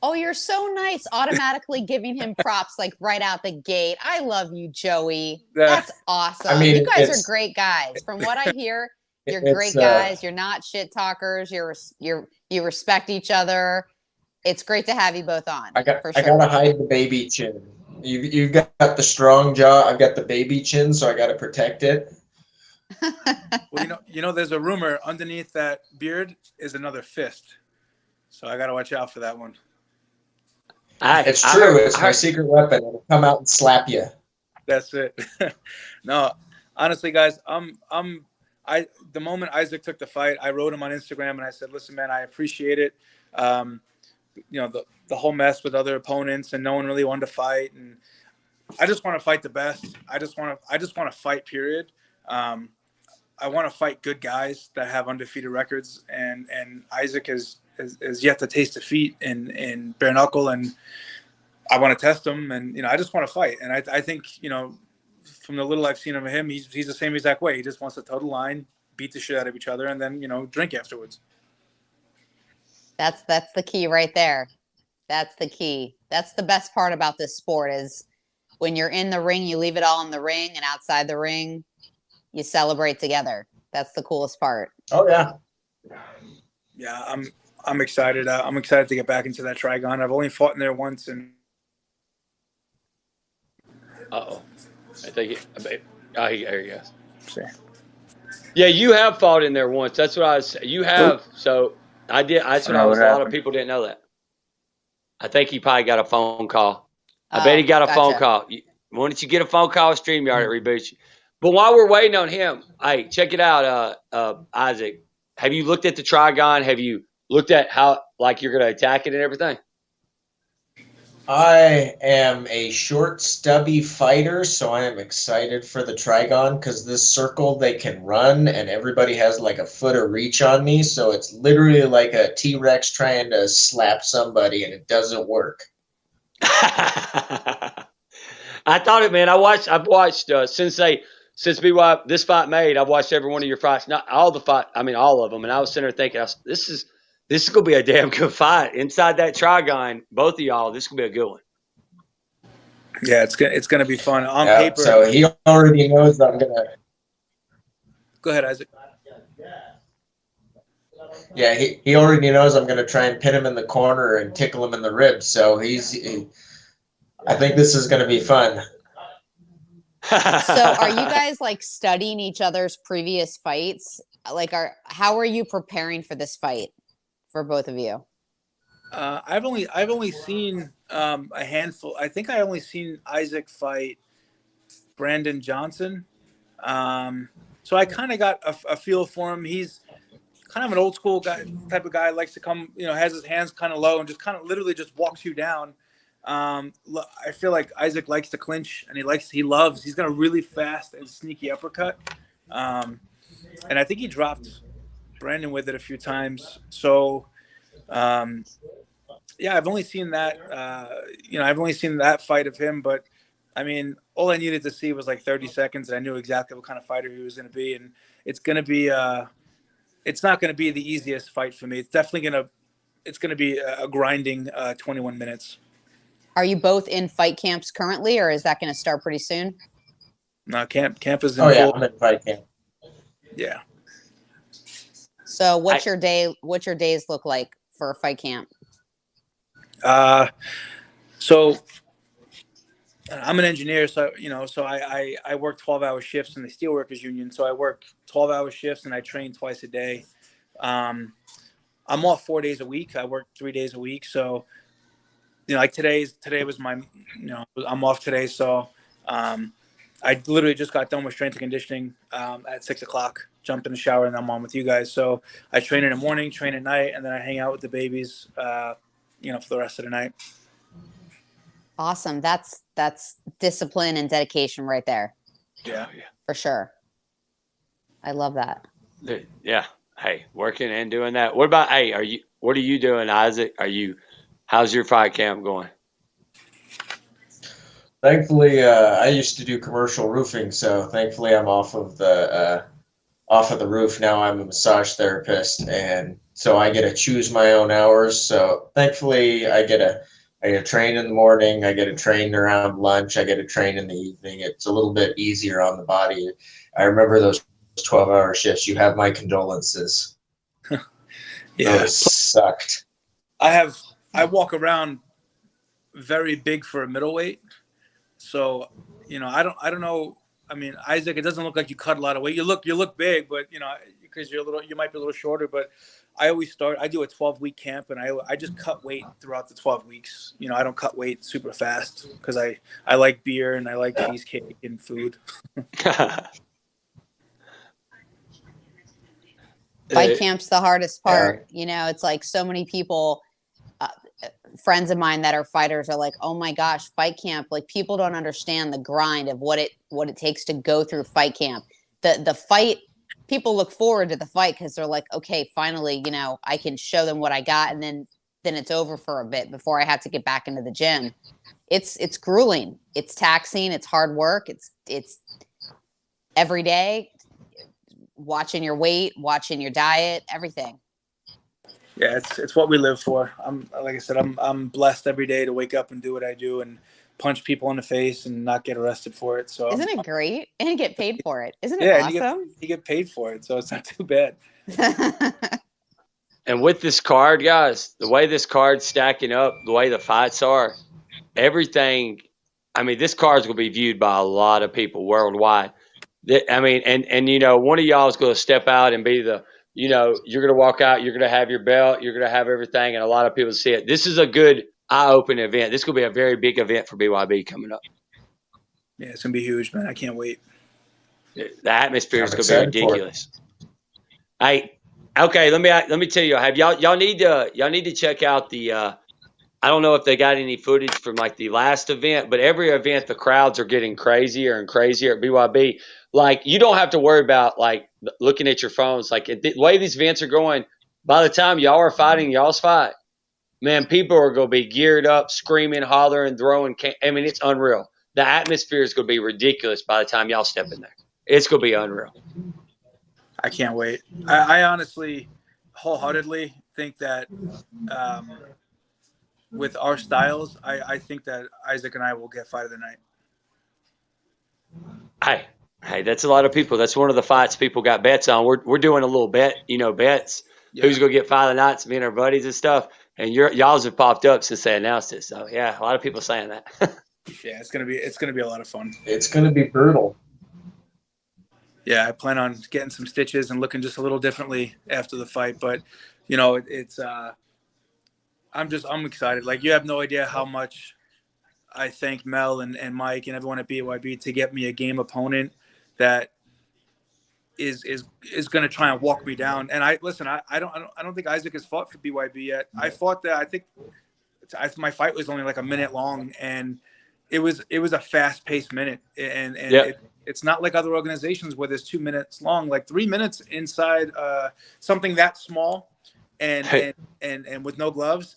Oh, you're so nice. Automatically giving him props like right out the gate. I love you, Joey. That's awesome. I mean, you guys are great guys. From what I hear, you're great guys. You're not shit talkers. You respect each other. It's great to have you both on. I gotta hide the baby chin. You've got the strong jaw. I've got the baby chin, so I gotta protect it. Well, there's a rumor underneath that beard is another fist, so I gotta watch out for that one. It's true. It's my secret weapon. It'll come out and slap you. That's it. No, honestly, guys, the moment Isaac took the fight, I wrote him on Instagram and I said, "Listen, man, I appreciate it. The whole mess with other opponents and no one really wanted to fight, and I just want to fight the best. I just want to fight. Period. I want to fight good guys that have undefeated records, and Isaac has yet to taste defeat in bare knuckle, and I want to test him, and I just want to fight, and I think from the little I've seen of him, he's the same exact way. He just wants to toe the line, beat the shit out of each other, and then drink afterwards. That's the key right there. That's the key. That's the best part about this sport is when you're in the ring, you leave it all in the ring, and outside the ring, you celebrate together. That's the coolest part. Oh yeah. Yeah, I'm excited. I'm excited to get back into that Trigon. I've only fought in there once, and I think there he goes. See. Yeah, you have fought in there once. That's what I was. You have. So I did. That's what I Oh, was. what A lot of happened? people didn't know that. I think he probably got a phone call. I bet he got a phone Gotcha. call. Why don't you get a phone call with StreamYard, it reboots you. But while we're waiting on him, hey, check it out, Isaac. Have you looked at the Trigon? Have you looked at how like you're going to attack it and everything? I am a short, stubby fighter, so I am excited for the Trigon because this circle they can run, and everybody has like a foot of reach on me. So it's literally like a T-Rex trying to slap somebody, and it doesn't work. I thought it, man. I've watched since BYB this fight made. I've watched every one of your fights, not all the fight. I mean, all of them. And I was sitting there thinking, this is gonna be a damn good fight inside that Trigon. Both of y'all, this is gonna be a good one. Yeah, it's gonna be fun on Yeah, paper. so he already knows I'm gonna. Go ahead, Isaac. Yeah, he already knows I'm gonna try and pin him in the corner and tickle him in the ribs. So I think this is gonna be fun. So are you guys like studying each other's previous fights? Like, how are you preparing for this fight for both of you? I've only seen a handful. I think I only seen Isaac fight Brandon Johnson. So I kind of got a feel for him. He's kind of an old school guy, type of guy, likes to come, has his hands kind of low and just kind of literally just walks you down. I feel like Isaac likes to clinch, and he's got a really fast and sneaky uppercut. And I think he dropped Brandon with it a few times. So, yeah, I've only seen that, I've only seen that fight of him, but I mean, all I needed to see was like 30 seconds, and I knew exactly what kind of fighter he was going to be. And it's going to be, it's not going to be the easiest fight for me. It's definitely going to be a grinding 21 minutes. Are you both in fight camps currently, or is that going to start pretty soon? No, camp is in Oh yeah, full. I'm in fight camp. Yeah. So what's your days look like for a fight camp? So I'm an engineer, so I work 12-hour shifts in the Steelworkers Union. So I work 12-hour shifts and I train twice a day. I'm off 4 days a week. I work 3 days a week. So, like today was my, I'm off today. So, I literally just got done with strength and conditioning at 6 o'clock. Jump in the shower and I'm on with you guys. So I train in the morning, train at night, and then I hang out with the babies, for the rest of the night. Awesome. That's discipline and dedication right there. Yeah. For sure. I love that. Yeah. Hey, working and doing that. What about, what are you doing, Isaac? How's your fight camp going? Thankfully, I used to do commercial roofing, so thankfully I'm off of the roof now. I'm a massage therapist, and so I get to choose my own hours. So thankfully, I get to train in the morning. I get to train around lunch. I get to train in the evening. It's a little bit easier on the body. I remember those 12-hour shifts. You have my condolences. Yeah, those sucked. I walk around very big for a middleweight. So, I don't know. I mean, Isaac, it doesn't look like you cut a lot of weight. You look big, but because you might be a little shorter, but I do a 12-week camp, and I just cut weight throughout the 12 weeks. I don't cut weight super fast because I like beer and I like cheesecake and food. Fight camp's the hardest part. It's like so many people, friends of mine that are fighters are like, oh my gosh, fight camp. Like, people don't understand the grind of what it takes to go through fight camp. The fight, people look forward to the fight because they're like, okay, finally, I can show them what I got, and then it's over for a bit before I have to get back into the gym. It's grueling. It's taxing. It's hard work. It's every day, watching your weight, watching your diet, everything. Yeah, it's what we live for. Like I said, I'm blessed every day to wake up and do what I do and punch people in the face and not get arrested for it. So isn't it great? And you get paid for it. Isn't it awesome? You get paid for it, so it's not too bad. And with this card, guys, the way this card's stacking up, the way the fights are, everything. I mean, this card's gonna be viewed by a lot of people worldwide. I mean, and you know, one of y'all is going to step out and be the, you know, you're going to walk out, you're going to have your belt, you're going to have everything, and a lot of people see it. This is a good eye-opening event. This will be a very big event for BYB coming up. Yeah, it's gonna be huge, man. I can't wait. The atmosphere is I'm going to be excited for it. ridiculous. Hey, okay, let me tell you, have y'all need to check out the. I don't know if they got any footage from like the last event, but every event the crowds are getting crazier and crazier at BYB. Like you don't have to worry about like looking at your phones. Like the way these events are going, by the time y'all are fighting y'all's fight, man, people are going to be geared up, screaming, hollering, throwing. I mean, it's unreal. The atmosphere is going to be ridiculous by the time y'all step in there. It's going to be unreal. I can't wait. I honestly, wholeheartedly think that with our styles, I think that Isaac and I will get fight of the night. Hey, that's a lot of people. That's one of the fights people got bets on. We're doing a little bet, bets. Yeah. Who's going to get fight of the night? Me and our buddies and stuff. And y'all's have popped up since they announced it. So yeah, a lot of people saying that. Yeah, it's gonna be a lot of fun. It's going to be brutal. Yeah, I plan on getting some stitches and looking just a little differently after the fight. But, you know, it's I'm excited. Like, you have no idea how much I thank Mel and Mike and everyone at BYB to get me a game opponent that is going to try and walk me down. And I don't think Isaac has fought for BYB yet. I fought that. I think my fight was only like a minute long, and it was a fast paced minute. And Yep. It's not like other organizations where there's 2 minutes long. Like 3 minutes inside something that small and with no gloves,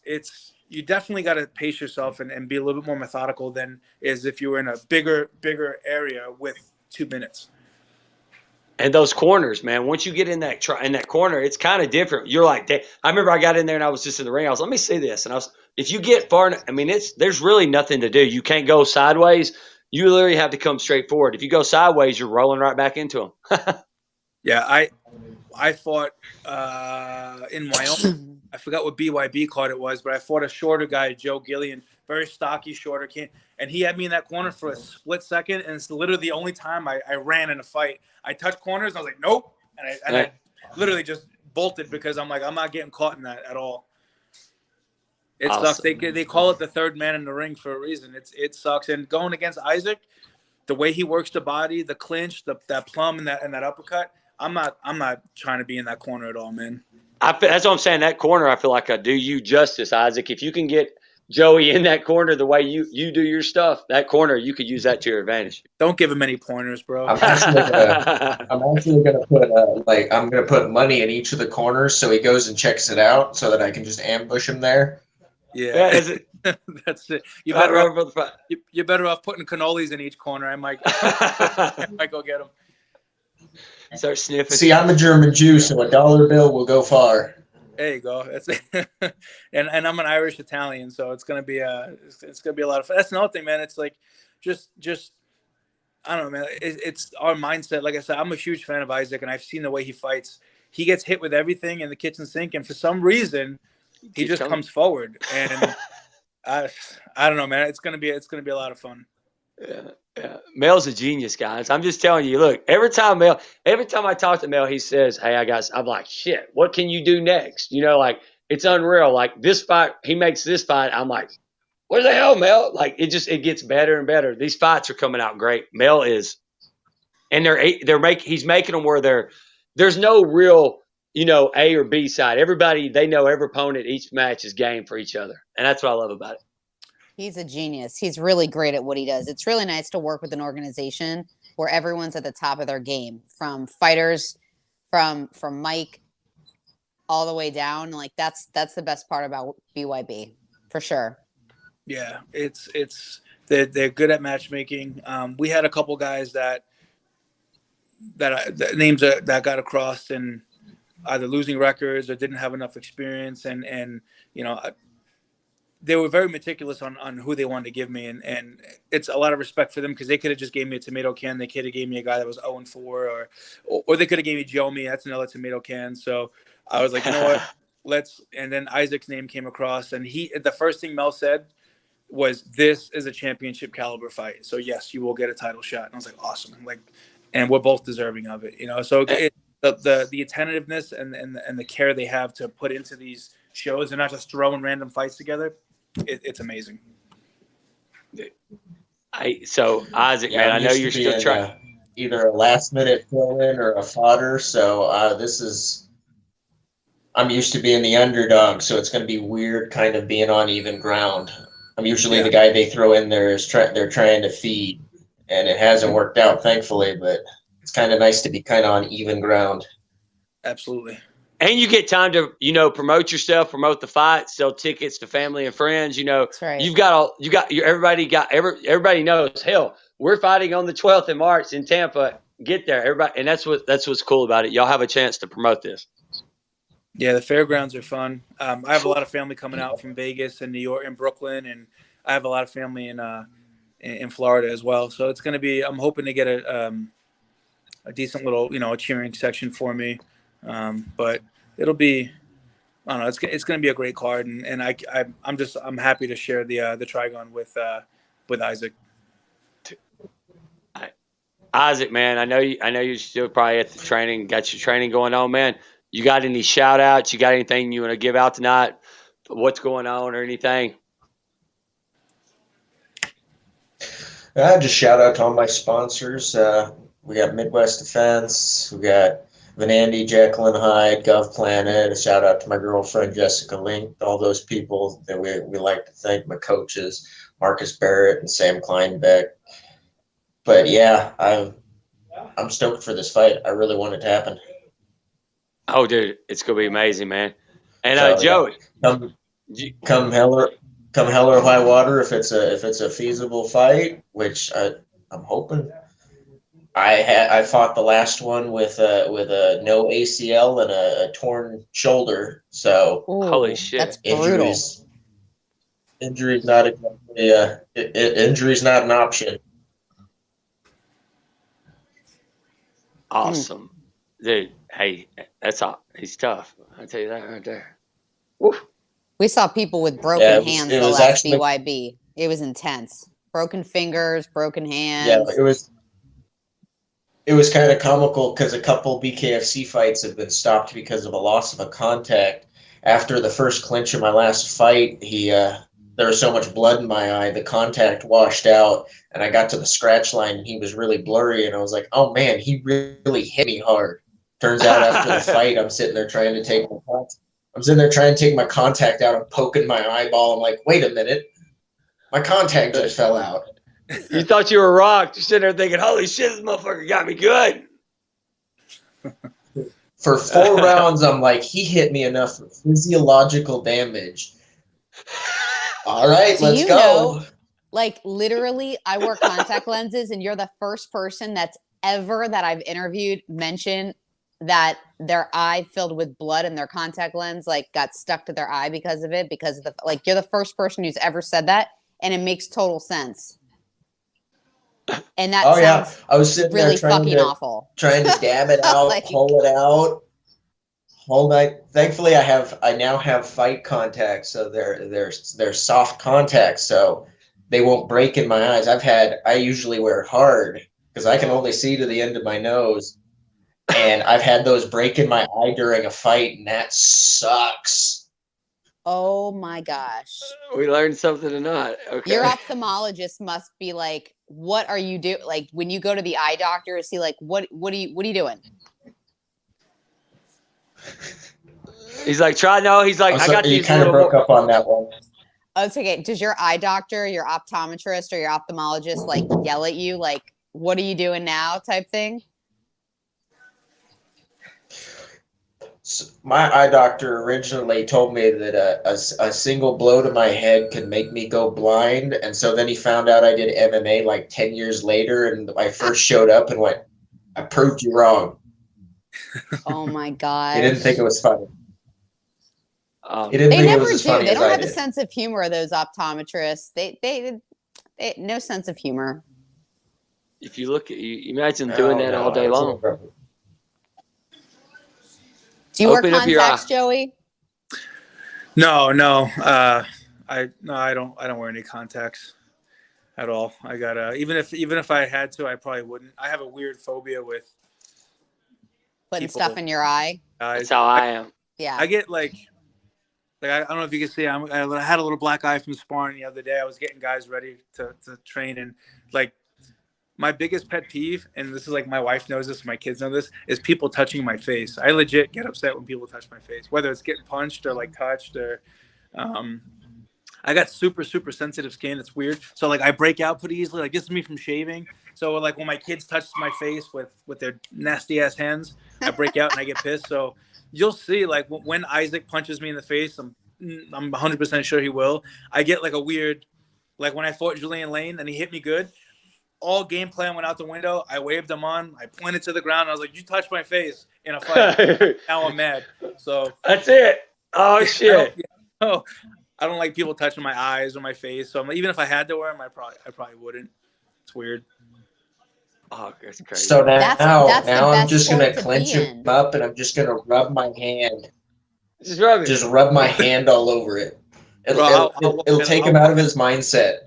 you definitely got to pace yourself and be a little bit more methodical than as if you were in a bigger area with 2 minutes. And those corners, man, once you get in that corner, it's kind of different. You're like, I remember I got in there and I was just in the ring. I was, let me see this. And if you get far, I mean, there's really nothing to do. You can't go sideways. You literally have to come straight forward. If you go sideways, you're rolling right back into them. Yeah, I fought in Wyoming. I forgot what BYB card it was, but I fought a shorter guy, Joe Gillian, very stocky, shorter kid, and he had me in that corner for a split second, and it's literally the only time I ran in a fight. I touched corners, and I was like, nope, and I literally just bolted because I'm like, I'm not getting caught in that at all. It sucks. They call it the third man in the ring for a reason. It sucks. And going against Isaac, the way he works the body, the clinch, that plum and that uppercut, I'm not trying to be in that corner at all, man. That's what I'm saying. That corner, I feel like I do you justice, Isaac. If you can get Joey in that corner the way you do your stuff, that corner, you could use that to your advantage. Don't give him any pointers, bro. I'm actually gonna put I'm gonna put money in each of the corners so he goes and checks it out so that I can just ambush him there. Yeah, that's it. You're better off putting cannolis in each corner. I might go get them. Start sniffing. See, I'm a German Jew, so a dollar bill will go far. There you go. That's it. and I'm an Irish Italian, so it's gonna be a lot of fun. That's another thing, man. It's like just I don't know, man. It's our mindset. Like I said, I'm a huge fan of Isaac, and I've seen the way he fights. He gets hit with everything in the kitchen sink, and for some reason, he just comes forward. And I don't know, man. It's gonna be a lot of fun. Yeah. Mel's a genius, guys. I'm just telling you. Look, every time I talk to Mel, he says, "Hey, I'm like, shit. What can you do next?" You know, like it's unreal. Like this fight, he makes this fight. I'm like, what the hell, Mel? Like it gets better and better. These fights are coming out great. Mel is, and he's making them where there's no real, A or B side. Everybody, they know every opponent, each match is game for each other, and that's what I love about it. He's a genius. He's really great at what he does. It's really nice to work with an organization where everyone's at the top of their game, from fighters, from Mike, all the way down. Like that's the best part about BYB, for sure. Yeah, they're good at matchmaking. We had a couple guys that names that got across and either losing records or didn't have enough experience, and they were very meticulous on who they wanted to give me, and it's a lot of respect for them because they could have just gave me a tomato can. They could have gave me a guy that was 0-4, or they could have gave me Jomi. That's another tomato can. So I was like, you know what, and then Isaac's name came across, and the first thing Mel said was, "This is a championship caliber fight. So yes, you will get a title shot." And I was like, awesome. Like, and we're both deserving of it. So the attentiveness and the care they have to put into these shows and not just throwing random fights together, it's amazing. So Isaac, man, I know you're still trying. Either a last minute fill in or a fodder. So I'm used to being the underdog, so it's going to be weird kind of being on even ground. I'm usually the guy they throw in there they're trying to feed, and it hasn't worked out, thankfully, but it's kind of nice to be kind of on even ground. Absolutely. And you get time to, promote yourself, promote the fight, sell tickets to family and friends. That's right. Everybody knows. Hell, we're fighting on the 12th of March in Tampa. Get there, everybody, and that's what's cool about it. Y'all have a chance to promote this. Yeah, the fairgrounds are fun. I have a lot of family coming out from Vegas and New York and Brooklyn, and I have a lot of family in Florida as well. So it's going to be. I'm hoping to get a decent little, a cheering section for me. But it'll be. I don't know. It's going to be a great card, and I'm happy to share the Trigon with Isaac. Isaac, man, I know you're still probably at the training. Got your training going on, man. You got any shout outs? You got anything you want to give out tonight? What's going on or anything? Just shout out to all my sponsors. We got Midwest Defense. We got Vanandi, Jacqueline Hyde, Gov Planet. A shout out to my girlfriend, Jessica Link. All those people that we like to thank. My coaches, Marcus Barrett and Sam Kleinbeck. But yeah, I'm stoked for this fight. I really want it to happen. Oh, dude, it's gonna be amazing, man. And Joey, come hell or high water, if it's a feasible fight, which I'm hoping. I fought the last one with a no ACL and a torn shoulder. So holy shit, that's brutal. Injury's not injury's not an option. Awesome, dude. Hey, he's tough. I'll tell you that right there. Woo. We saw people with broken hands the last BYB. It was intense. Broken fingers, broken hands. Yeah, it was kind of comical because a couple BKFC fights have been stopped because of a loss of a contact. After the first clinch of my last fight, there was so much blood in my eye, the contact washed out, and I got to the scratch line, and he was really blurry, and I was like, oh, man, he really hit me hard. Turns out after the fight, I'm sitting there trying to take my contact out. I'm poking my eyeball. I'm like, wait a minute. My contact just fell out. You thought you were rocked. You're sitting there thinking, holy shit, this motherfucker got me good. For 4 rounds, I'm like, he hit me enough for physiological damage. All right, let's go. Like, literally, I wear contact lenses, and you're the first person that I've interviewed mentioned that their eye filled with blood and their contact lens got stuck to their eye because of it, you're the first person who's ever said that, and it makes total sense. And that sounds I was sitting really there awful. Trying to dab it out, pull it out whole night. Thankfully, I now have fight contacts, so they're soft contacts, so they won't break in my eyes. I usually wear hard because I can only see to the end of my nose. And I've had those break in my eye during a fight, and that sucks. Oh my gosh. We learned something tonight. Okay. Your ophthalmologist must be like, what are you doing? Like, when you go to the eye doctor, is he like, what are you doing? He's like, he's like, I got these. You kind of broke up on that one. Oh, it's okay. Does your eye doctor, your optometrist, or your ophthalmologist yell at you like, what are you doing now type thing? So my eye doctor originally told me that a single blow to my head could make me go blind. And so then he found out I did MMA 10 years later. And I first showed up and went, I proved you wrong. Oh my God. He didn't think it was funny. They never do. They don't have a sense of humor, those optometrists. They no sense of humor. If you look at you imagine doing that all day long. Do you wear contacts, Joey? No. I don't wear any contacts. at all. I got even if I had to, I probably wouldn't. I have a weird phobia with Putting people, stuff in your eye. That's guys. how I am. Yeah. I get like I don't know if you can see. I had a little black eye from sparring the other day. I was getting guys ready to train, and like my biggest pet peeve, and this is like my wife knows this, my kids know this, is people touching my face. I legit get upset when people touch my face, whether it's getting punched or like touched or. I got super sensitive skin. It's weird. So like I break out pretty easily. Like this is me from shaving. So like when my kids touch my face with their nasty ass hands, I break out and I get pissed. So you'll see like when Isaac punches me in the face, I'm 100% sure he will. I get like a weird, like when I fought Julian Lane and he hit me good, all game plan went out the window. I waved him on. I pointed to the ground. I was like, "You touched my face in a fight." Now I'm mad. So That's it. Oh shit. I don't like people touching my eyes or my face. So even if I had to wear them, I probably wouldn't. It's weird. Oh, that's crazy. So That's now the I'm best just gonna sport to clench be him in. up, and I'm just gonna rub my hand, Just rub it. just rub my hand all over it. It'll take him out of his mindset.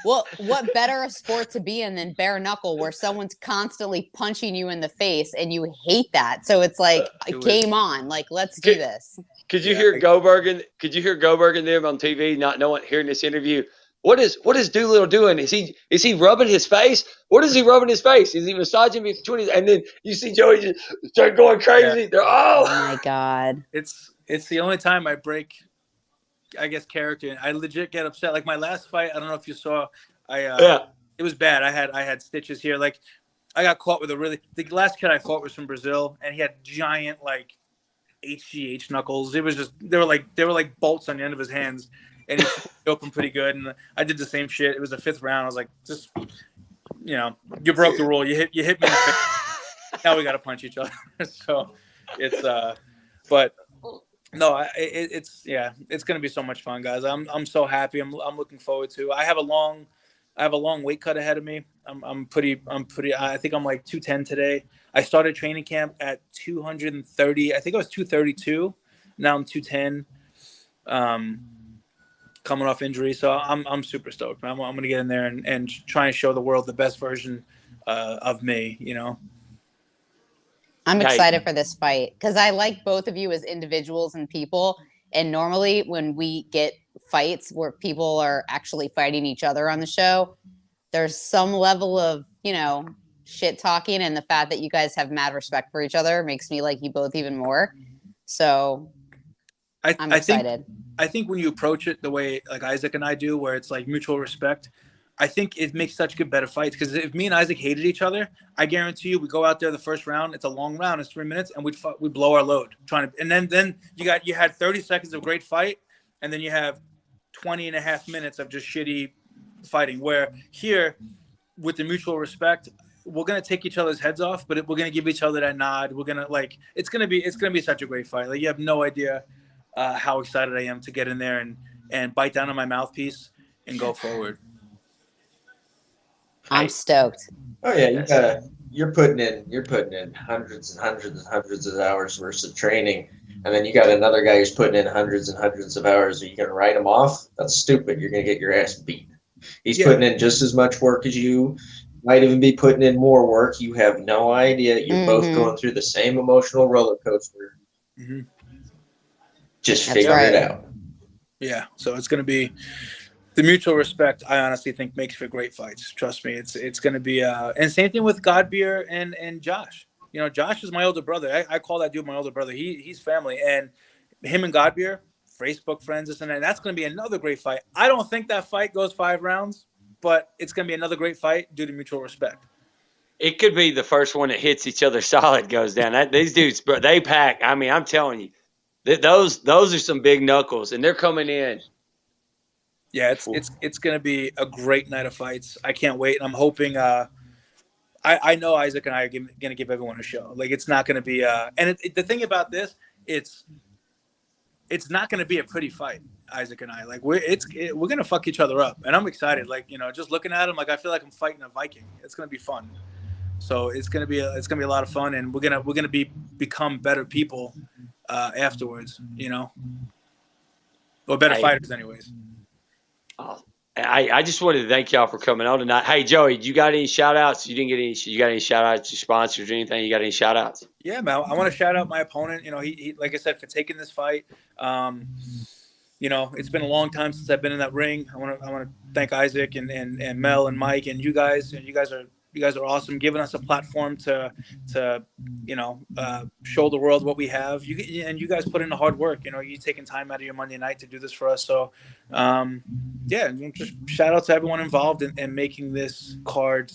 Well, what better a sport to be in than bare knuckle, where someone's constantly punching you in the face and you hate that? So it's like game on. Like, let's do this. Could you hear Goldberg and them on TV, not knowing, hearing this interview? What is Doolittle doing? Is he rubbing his face? What is he rubbing his face? Is he massaging me between his? And then you see Joey just start going crazy. Yeah. They're Oh my god! It's the only time I break, I guess, character. I legit get upset. Like my last fight, I don't know if you saw. It was bad. I had stitches here. Like I got caught with the last kid I fought was from Brazil, and he had giant like HGH knuckles. It was just they were like bolts on the end of his hands, and he opened pretty good. And I did the same shit. It was the 5th round. I was like, just you broke the rule. You hit me in the face. Now we got to punch each other. So it's but no, it's gonna be so much fun, guys. I'm so happy. I'm looking forward to. I have a long weight cut ahead of me. I'm pretty. I think I'm like 210 today. I started training camp at 230. I think I was 232. Now I'm 210. Coming off injury, so I'm super stoked. I'm gonna get in there and try and show the world the best version of me. I'm excited for this fight because I like both of you as individuals and people. And normally when we get fights where people are actually fighting each other on the show, there's some level of, shit talking, and the fact that you guys have mad respect for each other makes me like you both even more. So I'm excited. I think when you approach it the way like Isaac and I do, where it's like mutual respect, I think it makes such good, better fights. Because if me and Isaac hated each other, I guarantee you, we go out there the first round. It's a long round. It's 3 minutes, and we blow our load trying to. And then you had 30 seconds of great fight, and then you have 20 and a half minutes of just shitty fighting. Where here, with the mutual respect, we're gonna take each other's heads off, but we're gonna give each other that nod. We're gonna it's gonna be such a great fight. Like you have no idea how excited I am to get in there and bite down on my mouthpiece and go forward. I'm stoked. Oh yeah, you're putting in hundreds and hundreds and hundreds of hours worth of training, and then you got another guy who's putting in hundreds and hundreds of hours. Are you gonna write him off? That's stupid. You're gonna get your ass beat. He's putting in just as much work as you. Might even be putting in more work. You have no idea. You're both going through the same emotional roller coaster. Mm-hmm. Just figure it out. Yeah. So it's gonna be. The mutual respect, I honestly think, makes for great fights. Trust me, it's going to be. And same thing with Godbeer and Josh. Josh is my older brother. I call that dude my older brother. He's family, and him and Godbeer, Facebook friends, this and that. That's going to be another great fight. I don't think that fight goes 5 rounds, but it's going to be another great fight due to mutual respect. It could be the first one that hits each other solid goes down. These dudes, bro, they pack. I mean, I'm telling you, those are some big knuckles, and they're coming in. Yeah, it's going to be a great night of fights. I can't wait, and I'm hoping. I know Isaac and I are going to give everyone a show. Like it's not going to be. And the thing about this, it's not going to be a pretty fight. Isaac and I, like we're going to fuck each other up, and I'm excited. Like just looking at him, like I feel like I'm fighting a Viking. It's going to be fun. So it's going to be a lot of fun, and we're gonna become better people afterwards. Or better fighters, anyways. Oh, I just wanted to thank y'all for coming on tonight. Hey, Joey, you got any shout outs? You didn't get any. You got any shout outs to sponsors or anything? You got any shout outs? Yeah, man. I want to shout out my opponent. You know, he like I said, for taking this fight. You know, it's been a long time since I've been in that ring. I want to thank Isaac and Mel and Mike and you guys. And you guys are awesome, giving us a platform to show the world what we have. You guys put in the hard work. You know, you taking time out of your Monday night to do this for us. So, yeah, just shout out to everyone involved in making this card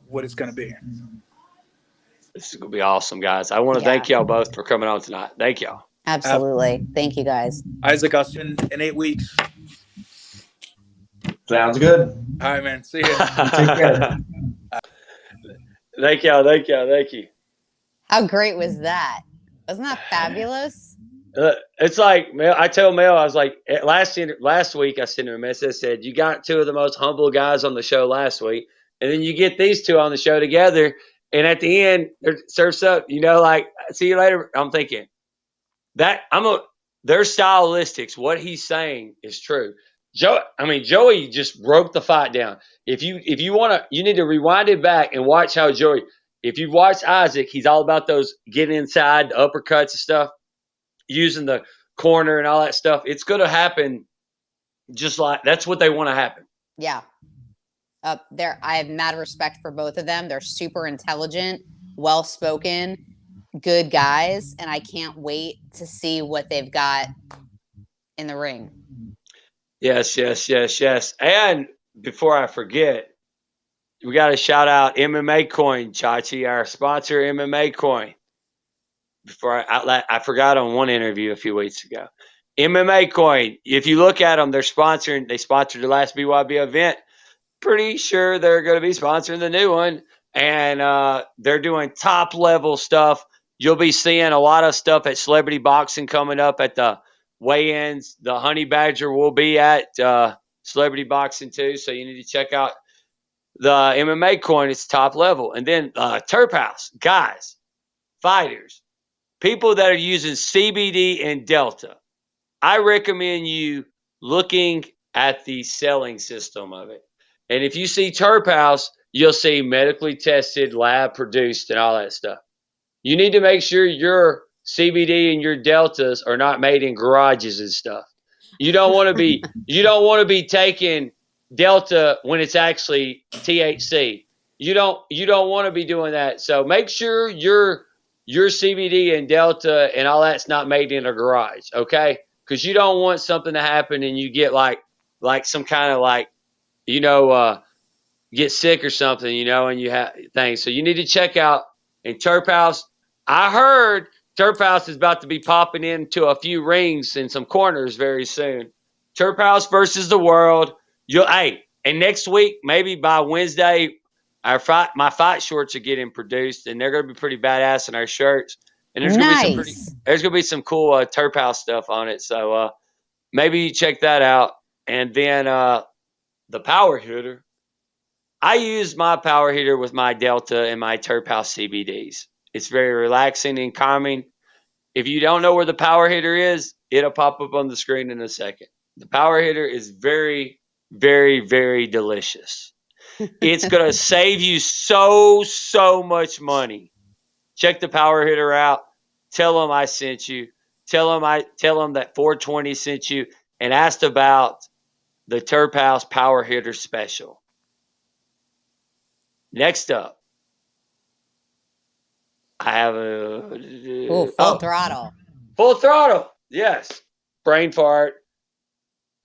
what it's going to be. This is going to be awesome, guys. I want to thank y'all both for coming on tonight. Thank y'all. Absolutely. Thank you, guys. Isaac, I'll see you in 8 weeks. Sounds good. All right, man. See you. Take care. Thank y'all. Thank y'all. Thank you. How great was that? Wasn't that fabulous? It's like, Mel, I tell Mel, I was like, last week I sent him a message. I said, you got two of the most humble guys on the show last week. And then you get these two on the show together. And at the end, it surfs up, like, see you later. I'm thinking their stylistics, what he's saying is true. Joey just broke the fight down. If you want to, you need to rewind it back and watch how Joey, if you watch Isaac, he's all about those getting inside, the uppercuts and stuff, using the corner and all that stuff. It's going to happen just like that's what they want to happen. Yeah. I have mad respect for both of them. They're super intelligent, well-spoken, good guys, and I can't wait to see what they've got in the ring. Yes. And before I forget, we got to shout out MMAcoin, Chachi, our sponsor, MMAcoin. Before I forgot on one interview a few weeks ago. MMAcoin, if you look at them, they sponsored the last BYB event. Pretty sure they're going to be sponsoring the new one. And they're doing top level stuff. You'll be seeing a lot of stuff at Celebrity Boxing coming up at the weigh-ins. The Honey Badger will be at Celebrity Boxing too. So you need to check out the MMAcoin. It's top level. And then Terphouse, guys, fighters, people that are using CBD and Delta. I recommend you looking at the selling system of it. And if you see Terphouse, you'll see medically tested, lab produced, and all that stuff. You need to make sure your CBD and your Deltas are not made in garages and stuff. You don't want to be taking Delta when it's actually THC. You don't want to be doing that. So make sure your CBD and Delta and all that's not made in a garage, okay? Because you don't want something to happen and you get like some kind of get sick or something, and you have things. So you need to check out. And Terphouse, I heard Terphouse is about to be popping into a few rings and some corners very soon. Terphouse versus the world. And next week, maybe by Wednesday, my fight shorts are getting produced, and they're going to be pretty badass in our shirts. And there's going to be some cool Terphouse stuff on it. So maybe you check that out. And then the PowerHitter. I use my PowerHitter with my Delta and my Terphouse CBDs. It's very relaxing and calming. If you don't know where the PowerHitter is, it'll pop up on the screen in a second. The PowerHitter is very, very, very delicious. It's going to save you so much money. Check the PowerHitter out. Tell them I sent you. Tell them that 420 sent you and asked about the Terphouse PowerHitter special. Next up, I have full throttle. Full throttle. Yes. Brain fart.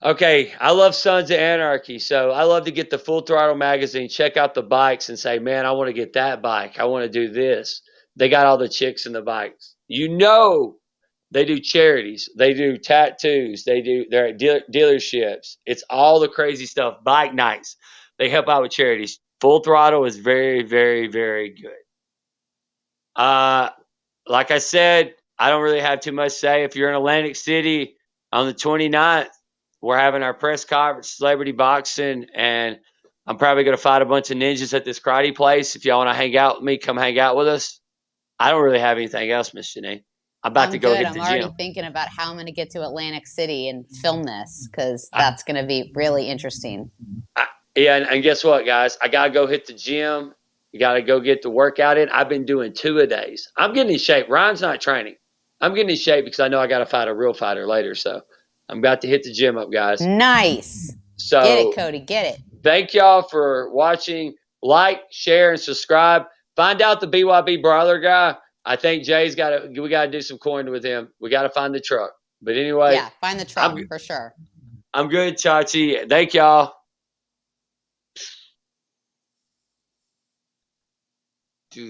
Okay. I love Sons of Anarchy. So I love to get the Full Throttle magazine, check out the bikes and say, man, I want to get that bike. I want to do this. They got all the chicks in the bikes. They do charities. They do tattoos. They're at dealerships. It's all the crazy stuff. Bike nights. They help out with charities. Full Throttle is very, very, very good. Like I said, I don't really have too much to say. If you're in Atlantic City on the 29th, we're having our press conference, Celebrity Boxing, and I'm probably going to fight a bunch of ninjas at this karate place. If y'all want to hang out with me, come hang out with us. I don't really have anything else, Miss Janine. I'm about I'm to go good. hit I'm the already gym. thinking about how I'm going to get to Atlantic City and film this because that's going to be really interesting. Yeah, and guess what, guys? I gotta go hit the gym. You gotta go get the workout in. I've been doing 2-a-days. I'm getting in shape. Ryan's not training. I'm getting in shape because I know I gotta fight a real fighter later. So I'm about to hit the gym up, guys. Nice. So Get it, Cody. Get it. thank y'all for watching. Like, share, and subscribe. Find out the BYB Brawler guy. I think Jay's we gotta do some coin with him. We gotta find the truck. But anyway, Yeah, find the truck for sure. I'm good, Chachi. Thank y'all.